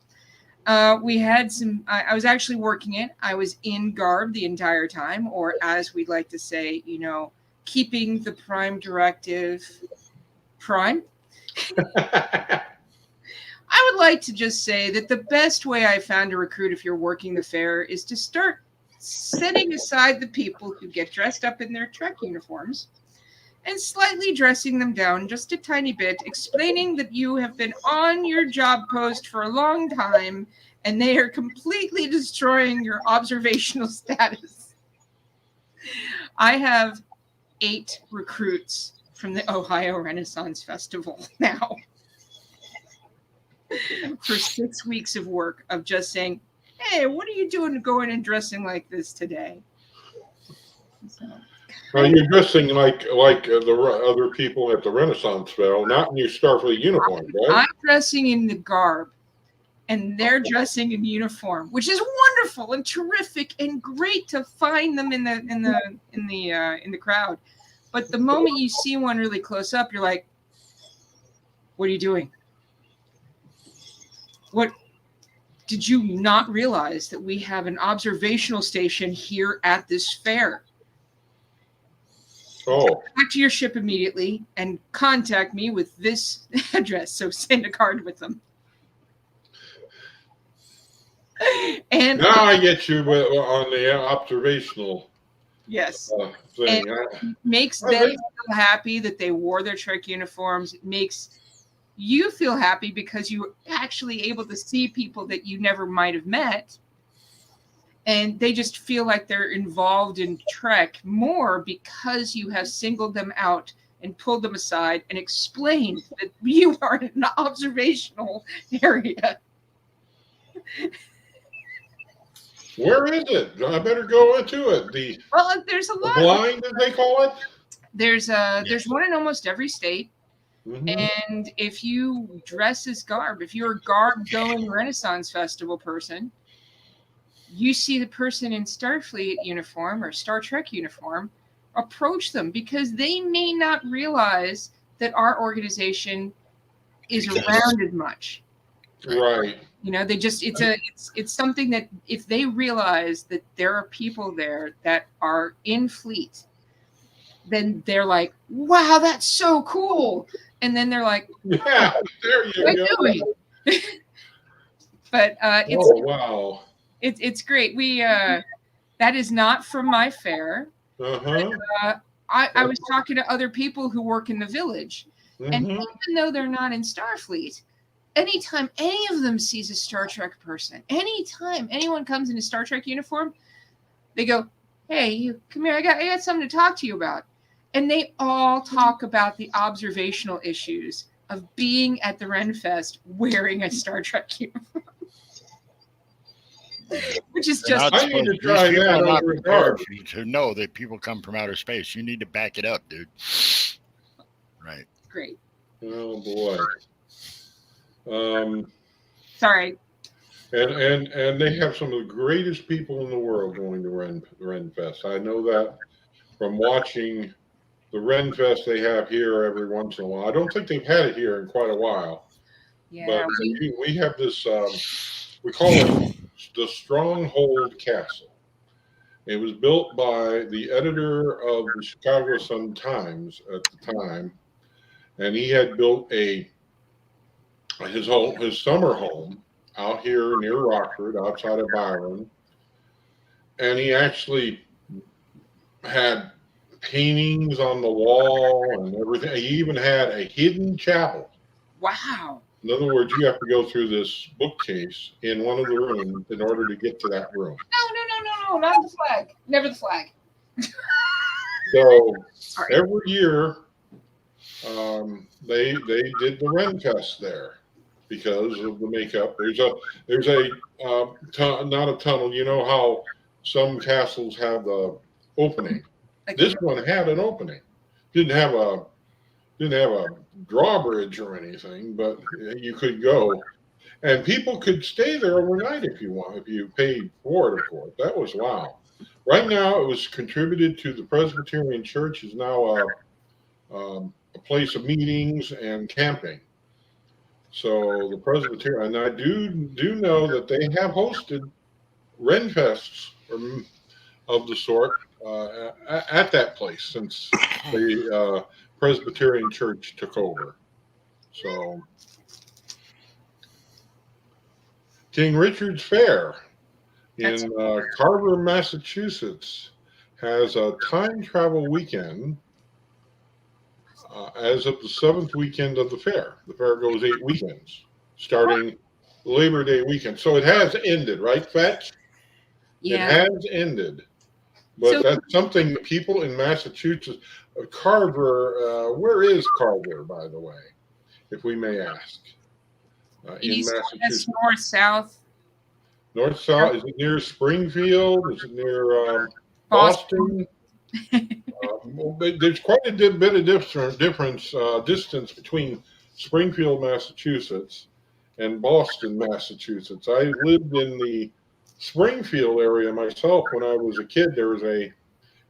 G: We had some, I was actually working it. I was in garb the entire time, or as we'd like to say, keeping the prime directive prime. I would like to just say that the best way I found to recruit if you're working the fair is to start setting aside the people who get dressed up in their Trek uniforms and slightly dressing them down just a tiny bit, explaining that you have been on your job post for a long time and they are completely destroying your observational status. I have 8 recruits from the Ohio Renaissance Festival now for 6 weeks of work of just saying, hey, what are you doing to go in and dressing like this today? So,
C: Well, you're dressing like the other people at the Renaissance Fair, not in your Starfleet uniform, right?
G: I'm dressing in the garb, and they're dressing in uniform, which is wonderful and terrific and great to find them in the crowd. But the moment you see one really close up, you're like, "What are you doing? What did you not realize that we have an observational station here at this fair?
C: Oh,
G: Back to your ship immediately and contact me with this address." So send a card with them. And
C: now I get you on the observational
G: yes,
C: thing.
G: makes
C: Oh,
G: them
C: they-
G: feel happy that they wore their Trek uniforms. It makes you feel happy because you were actually able to see people that you never might have met. And they just feel like they're involved in Trek more because you have singled them out and pulled them aside and explained that you are in an observational area.
C: Where is it? I better go into it. The
G: Well, there's a lot.
C: blind, as they call it.
G: There's one in almost every state.
C: Mhm.
G: And if you dress as garb, if you're a garb going Renaissance Festival person, you see the person in Starfleet uniform or Star Trek uniform, approach them because they may not realize that our organization is around as much.
C: Right.
G: They just it's something that if they realize that there are people there that are in fleet, then they're like, wow, that's so cool. And then they're like,
C: Yeah, there
G: what
C: you
G: are
C: go.
G: you doing? But it's
C: Oh, wow.
G: it's great. We that is not from my fair.
C: Uh-huh.
G: I was talking to other people who work in the village, and
C: Mhm.
G: even though they're not in Starfleet, anytime any of them sees a Star Trek person, anytime anyone comes in a Star Trek uniform, they go, "Hey, you come here. I got something to talk to you about." And they all talk about the observational issues of being at the Renfest wearing a Star Trek uniform. Which is
D: They're
G: just
D: not
C: I need to
D: supposed-
C: try
D: these people
C: that
D: are not
C: over in
D: prepared
C: Dark.
D: for you to know that people come from outer space. You need to back it up, dude. Right.
G: great.
C: Oh boy.
G: Sorry.
C: And they have some of the greatest people in the world going to Renfest. I know that from watching the Renfest they have here every once in a while. I don't think they've had it here in quite a while.
G: Yeah.
C: But we have this, we call it the Stronghold Castle. It was built by the editor of the Chicago Sun-Times at the time, and he had built his summer home out here near Rockford, outside of Byron, and he actually had paintings on the wall and everything. He even had a hidden chapel.
G: Wow.
C: In other words, you have to go through this bookcase in one of the rooms in order to get to that room.
G: No, not the flag. Never the flag.
C: So
G: Sorry.
C: every year, they did the Renfest there because of the makeup. There's a not a tunnel. You know how some castles have the opening.
G: Like,
C: This one had an opening. Didn't have a drawbridge or anything, but you could go. And people could stay there overnight if you want, if you paid for it, of course. That was wow. Right now, it was contributed to the Presbyterian Church is now a place of meetings and camping. So the Presbyterian, and I do know that they have hosted Renfests of the sort at that place since the Presbyterian Church took over. So King Richard's Fair in Carver, Massachusetts, has a time travel weekend as of the 7th weekend of the fair. The fair goes 8 weekends, starting Labor Day weekend. So it has ended, right, Fetch? It
G: Yeah.
C: has ended. But
G: So-
C: that's something that people in Massachusetts, Carver, where is Carver, by the way, if we may ask? In
G: East, west,
C: Massachusetts.
G: north, south.
C: North, south, is it near Springfield? Is it near Boston? Well, there's quite a bit of distance between Springfield, Massachusetts, and Boston, Massachusetts. I lived in the Springfield area myself when I was a kid. There was a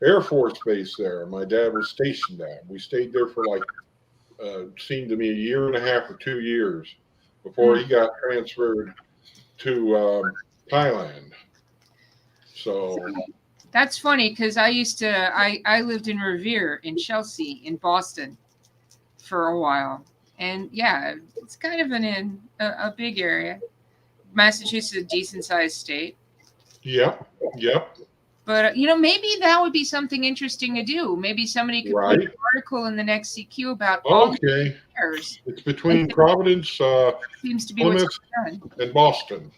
C: Air Force base there. My dad was stationed at. We stayed there for like seemed to me a year and a half or 2 years before he got transferred to Thailand. So.
G: That's funny because I lived in Revere in Chelsea in Boston for a while, and yeah, it's kind of a big area. Massachusetts is a decent sized state.
C: Yep.
G: But maybe that would be something interesting to do. Maybe somebody could put an article in the next CQ about all the fairs.
C: It's between Providence,
G: Seems to be
C: Plymouth,
G: what's going on.
C: and Boston.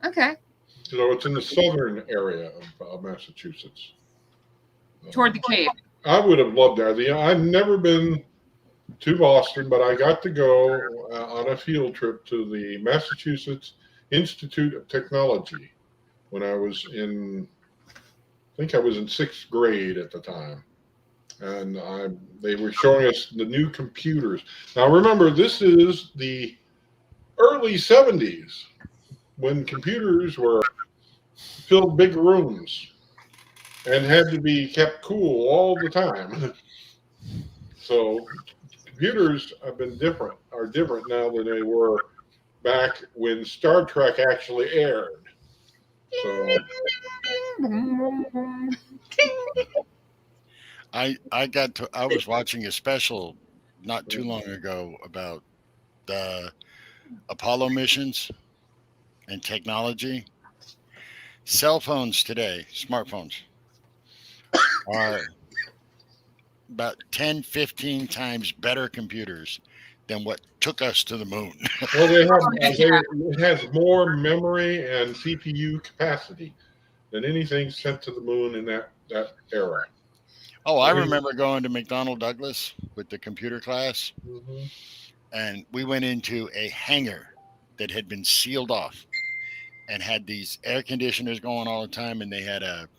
G: Okay.
C: So it's in the southern area of Massachusetts.
G: Toward the Cape.
C: I would have loved that. I've never been to Boston, but I got to go on a field trip to the Massachusetts Institute of Technology when I was in 6th grade at the time. And they were showing us the new computers. Now remember, this is the early 70s when computers were filled big rooms and had to be kept cool all the time. So computers are different now than they were back when Star Trek actually aired. So
D: I was watching a special not too long ago about the Apollo missions and technology. Cell phones today, smartphones, are about 10, 15 times better computers than what took us to the moon.
C: well, it has more memory and CPU capacity than anything sent to the moon in that era.
D: Oh, I remember going to McDonnell Douglas with the computer class, and we went into a hangar that had been sealed off and had these air conditioners going all the time, and they had a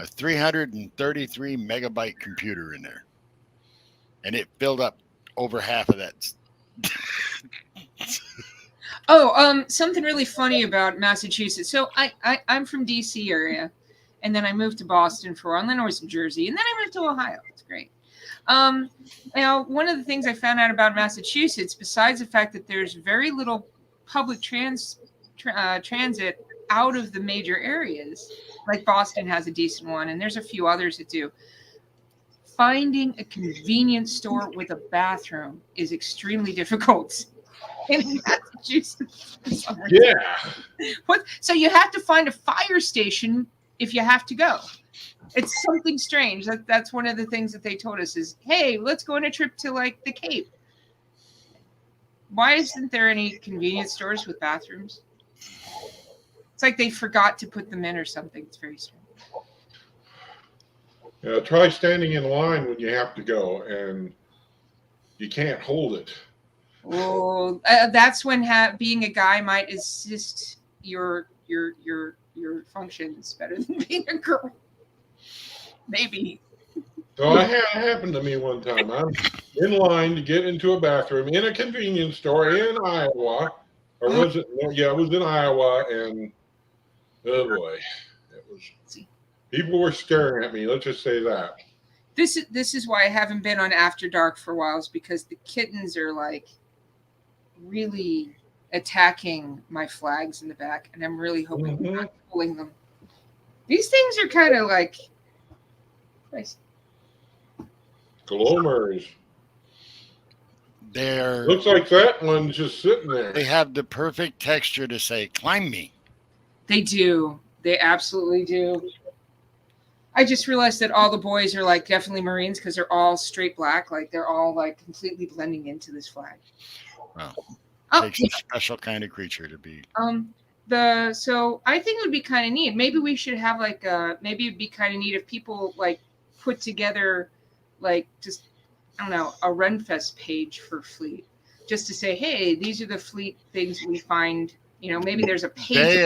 D: 333 megabyte computer in there, and it filled up over half of that.
G: Something really funny about Massachusetts. So I'm from DC area, and then I moved to Boston for a while, and then I was in Jersey, and then I moved to Ohio. It's great. Now, one of the things I found out about Massachusetts, besides the fact that there's very little public transit out of the major areas, like Boston has a decent one, and there's a few others that do. Finding a convenience store with a bathroom is extremely difficult in Massachusetts.
C: Yeah.
G: So you have to find a fire station if you have to go. It's something strange. That's one of the things that they told us is, hey, let's go on a trip to like the Cape. Why isn't there any convenience stores with bathrooms? It's like they forgot to put them in or something. It's very strange.
C: Try standing in line when you have to go and you can't hold it.
G: Well, that's when being a guy might assist your functions better than being a girl. Maybe.
C: So it happened to me one time. I'm in line to get into a bathroom in a convenience store in Iowa, Or was it? No, yeah, it was in Iowa, and oh boy, it was. People were staring at me. Let's just say that.
G: This is why I haven't been on After Dark for a while, is because the kittens are like really attacking my flags in the back, and I'm really hoping they're not pulling them. These things are kind of like nice.
C: Gloamers.
D: They're
C: Looks like that one's just sitting there.
D: they have the perfect texture to say, "Climb me."
G: They do. They absolutely do. I just realized that all the boys are like definitely Marines because they're all straight black. Like they're all like completely blending into this flag.
D: Wow.
G: Oh,
D: Takes a special kind of creature to be.
G: So I think it would be kind of neat. Maybe we should have like maybe it'd be kind of neat if people like put together like just I don't know a Renfest page for Fleet, just to say, hey, these are the Fleet things we find. You know, maybe there's a page.
D: Bay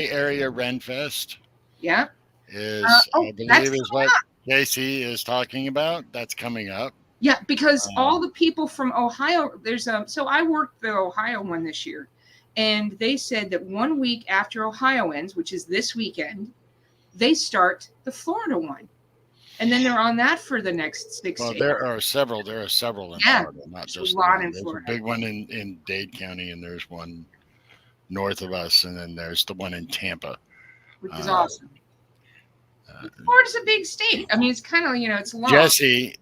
D: Area Renfest.
G: Yeah.
D: Is I believe is what JC is talking about. That's coming up.
G: Yeah, because all the people from Ohio, so I worked the Ohio one this year, and they said that 1 week after Ohio ends, which is this weekend, they start the Florida one, and then they're on that for the next 6
D: Well,
G: days.
D: there are several in Florida, not just
G: a lot
D: one.
G: in
D: There's
G: Florida.
D: a big one in Dade County, and there's one north of us, and then there's the one in Tampa,
G: which is awesome. Florida's a big state. I mean, it's kind of it's long.
D: Jesse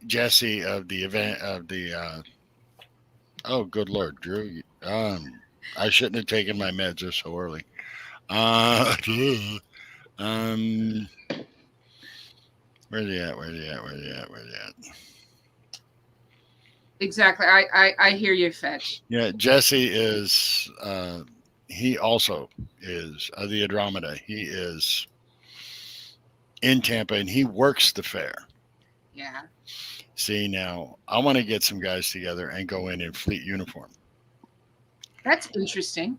D: of the event of the. Oh, good Lord, Drew. I shouldn't have taken my meds so early. Where's he at?
G: Exactly. I hear you, Fetch.
D: Yeah, Jesse is. He also is the Andromeda. He is in Tampa, and he works the fair.
G: Yeah.
D: See, now I want to get some guys together and go in Fleet uniform.
G: That's interesting.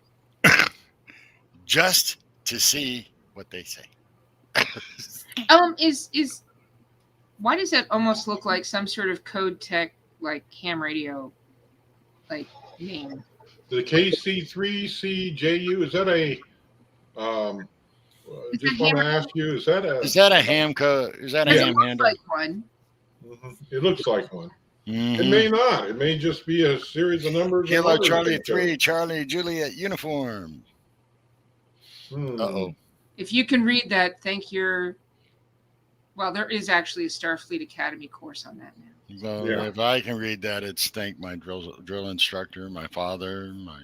D: Just to see what they say.
G: Is why does that almost look like some sort of code tech like ham radio like name?
C: The KC3CJU, is that a just want to ask you, is that a ham
D: code? Is that a
G: ham
D: handle?
G: Like one.
C: Mm-hmm. It looks like one.
D: Mm-hmm.
C: It may not. It may just be a series of numbers.
D: Kilo Charlie 3, Charlie Juliet uniform. Uh-oh.
G: If you can read that, well, there is actually a Starfleet Academy course on that now.
D: Well, if I can read that, it's thank my drill instructor, my father, my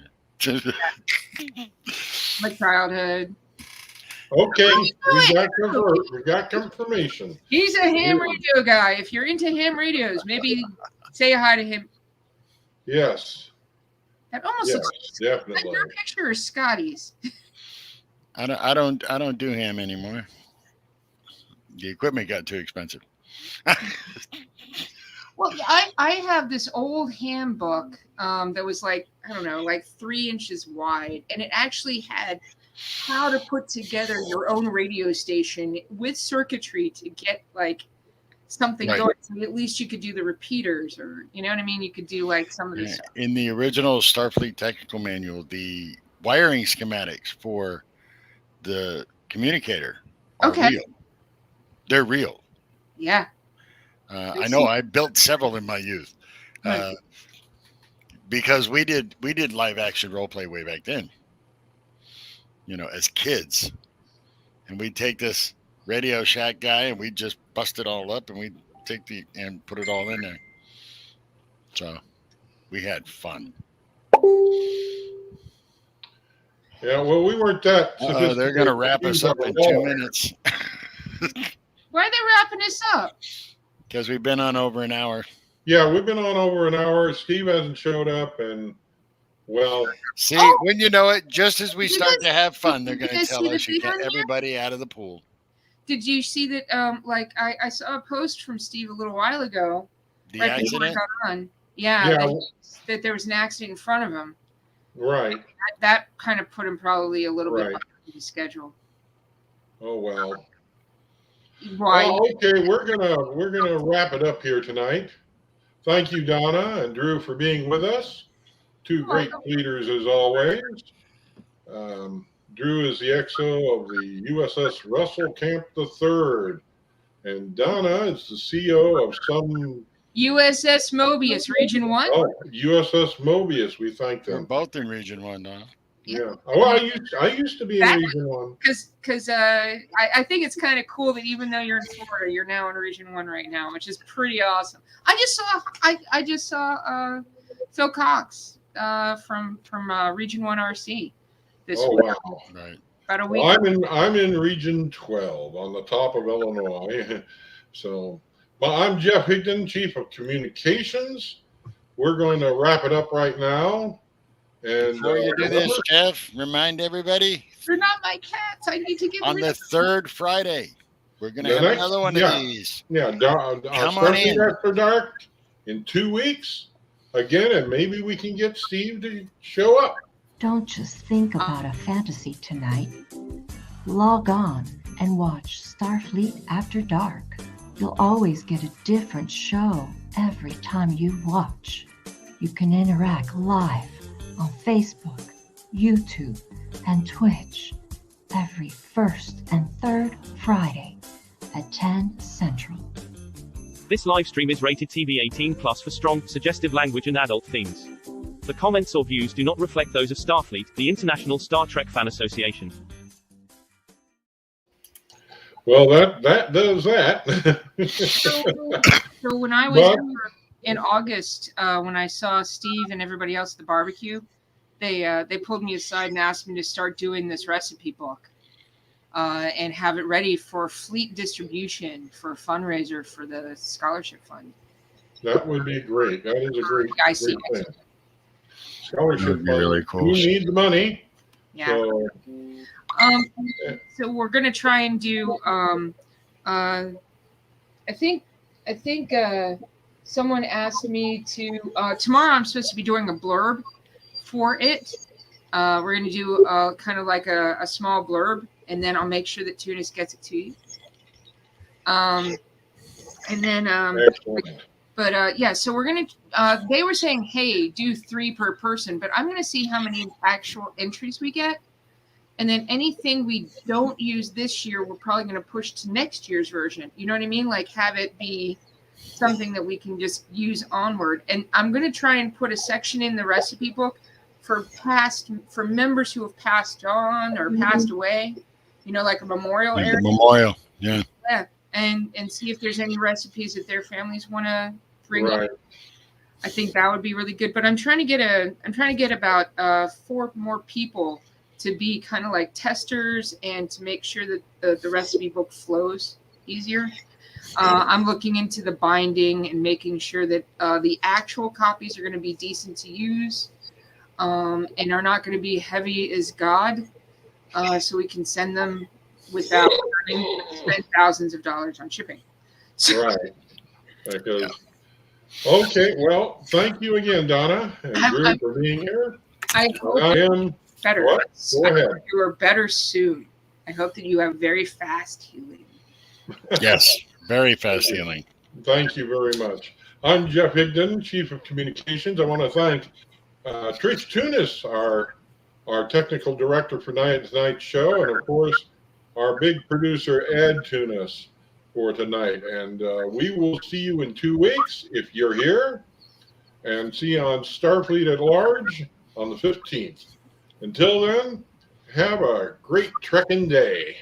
G: childhood.
C: Okay, we got confirmation.
G: He's a ham radio guy. If you're into ham radios, maybe say hi to him.
C: Yes.
G: That almost looks
C: definitely.
G: Your picture is Scotty's.
D: I don't do ham anymore. The equipment got too expensive.
G: Well, I have this old ham book that was like 3 inches wide, and it actually had how to put together your own radio station with circuitry to get like something going. So at least you could do the repeaters, or you know what I mean. You could do like some of this stuff.
D: In the original Starfleet technical manual, the wiring schematics for the communicator are real. They're real.
G: Yeah.
D: I know. I built several in my youth because we did live action role play way back then. As kids, and we'd take this Radio Shack guy and we'd just bust it all up and we'd take and put it all in there. So we had fun.
C: Yeah, well, we weren't that.
D: They're going to wrap us up in 2 minutes.
G: Why are they wrapping us up?
D: Because we've been on over an hour.
C: Yeah, we've been on over an hour. Steve hasn't showed up, and
D: see, when you know it, just as we start to have fun, they're going to tell us you get everybody out of the pool.
G: Did you see that? I saw a post from Steve a little while ago.
D: The accident?
G: That there was an accident in front of him.
C: Right.
G: That kind of put him probably a little bit behind the schedule.
C: Oh well.
G: Right.
C: Well, okay, we're gonna wrap it up here tonight. Thank you, Donna and Drew, for being with us. two great leaders as always. Drew is the XO of the USS Russell Camp III. And Donna is the CO of some
G: USS Mobius, Region 1.
C: Oh, USS Mobius. We thank
D: We're
C: them.
D: both in Region 1 now.
C: Yeah. Oh, I used to be in Region 1.
G: Because I think it's kind of cool that even though you're in Florida, you're now in Region 1 right now, which is pretty awesome. I just saw Phil Cox from Region 1 RC this week.
C: Wow.
D: Right.
G: About a week.
C: Well, I'm in Region 12 on the top of Illinois. So, well, I'm Jeff Higdon, Chief of Communications. We're going to wrap it up right now. And
D: Before you do this, Jeff, remind everybody.
G: They're not my cats. I need to get
D: on the third Friday, we're going to have another one of these.
C: Yeah,
D: Come on in.
C: STARFLEET After Dark in 2 weeks again, and maybe we can get Steve to show up.
A: Don't just think about a fantasy tonight. Log on and watch STARFLEET After Dark. You'll always get a different show every time you watch. You can interact live on Facebook, YouTube, and Twitch every first and third Friday at 10 Central.
F: This live stream is rated TV 18+ for strong, suggestive language and adult themes. The comments or views do not reflect those of STARFLEET, the International Star Trek Fan Association.
C: Well, that does that.
G: So when I was in August, when I saw Steve and everybody else at the barbecue, they pulled me aside and asked me to start doing this recipe book and have it ready for fleet distribution for a fundraiser for the scholarship fund.
C: That would be great. That is a great thing. Scholarship
D: That'd be really cool.
C: You need the money.
G: Yeah. So we're gonna try and do. I think someone asked me to. Tomorrow I'm supposed to be doing a blurb for it. We're gonna do kind of like a small blurb, and then I'll make sure that Tunis gets it to you. And then.
C: Excellent.
G: But yeah, so we're gonna. They were saying, hey, do 3 per person, but I'm gonna see how many actual entries we get, and then anything we don't use this year, we're probably gonna push to next year's version. You know what I mean? Like have it be something that we can just use onward. And I'm gonna try and put a section in the recipe book for members who have passed on or passed away. You know, like a memorial
D: Like
G: area.
D: the memorial, yeah.
G: Yeah. And see if there's any recipes that their families want to bring
C: Right.
G: up. I think that would be really good. But I'm trying to get about 4 more people to be kind of like testers and to make sure that the recipe book flows easier. I'm looking into the binding and making sure that the actual copies are going to be decent to use and are not going to be heavy as God, so we can send them without having to spend thousands of dollars on shipping. So,
C: Right. Because, okay, well, thank you again, Donna and Drew, for being here.
G: I hope
C: I am
G: better.
C: What? Go ahead.
G: You are better soon. I hope that you have very fast healing.
D: Yes, very fast healing.
C: Thank you very much. I'm Jeff Higdon, Chief of Communications. I want to thank Trish Tunis, our technical director for tonight's show, and of course, our big producer, Ed Tunis, for tonight. And we will see you in 2 weeks if you're here, and see you on STARFLEET at Large on the 15th. Until then, have a great trekking day.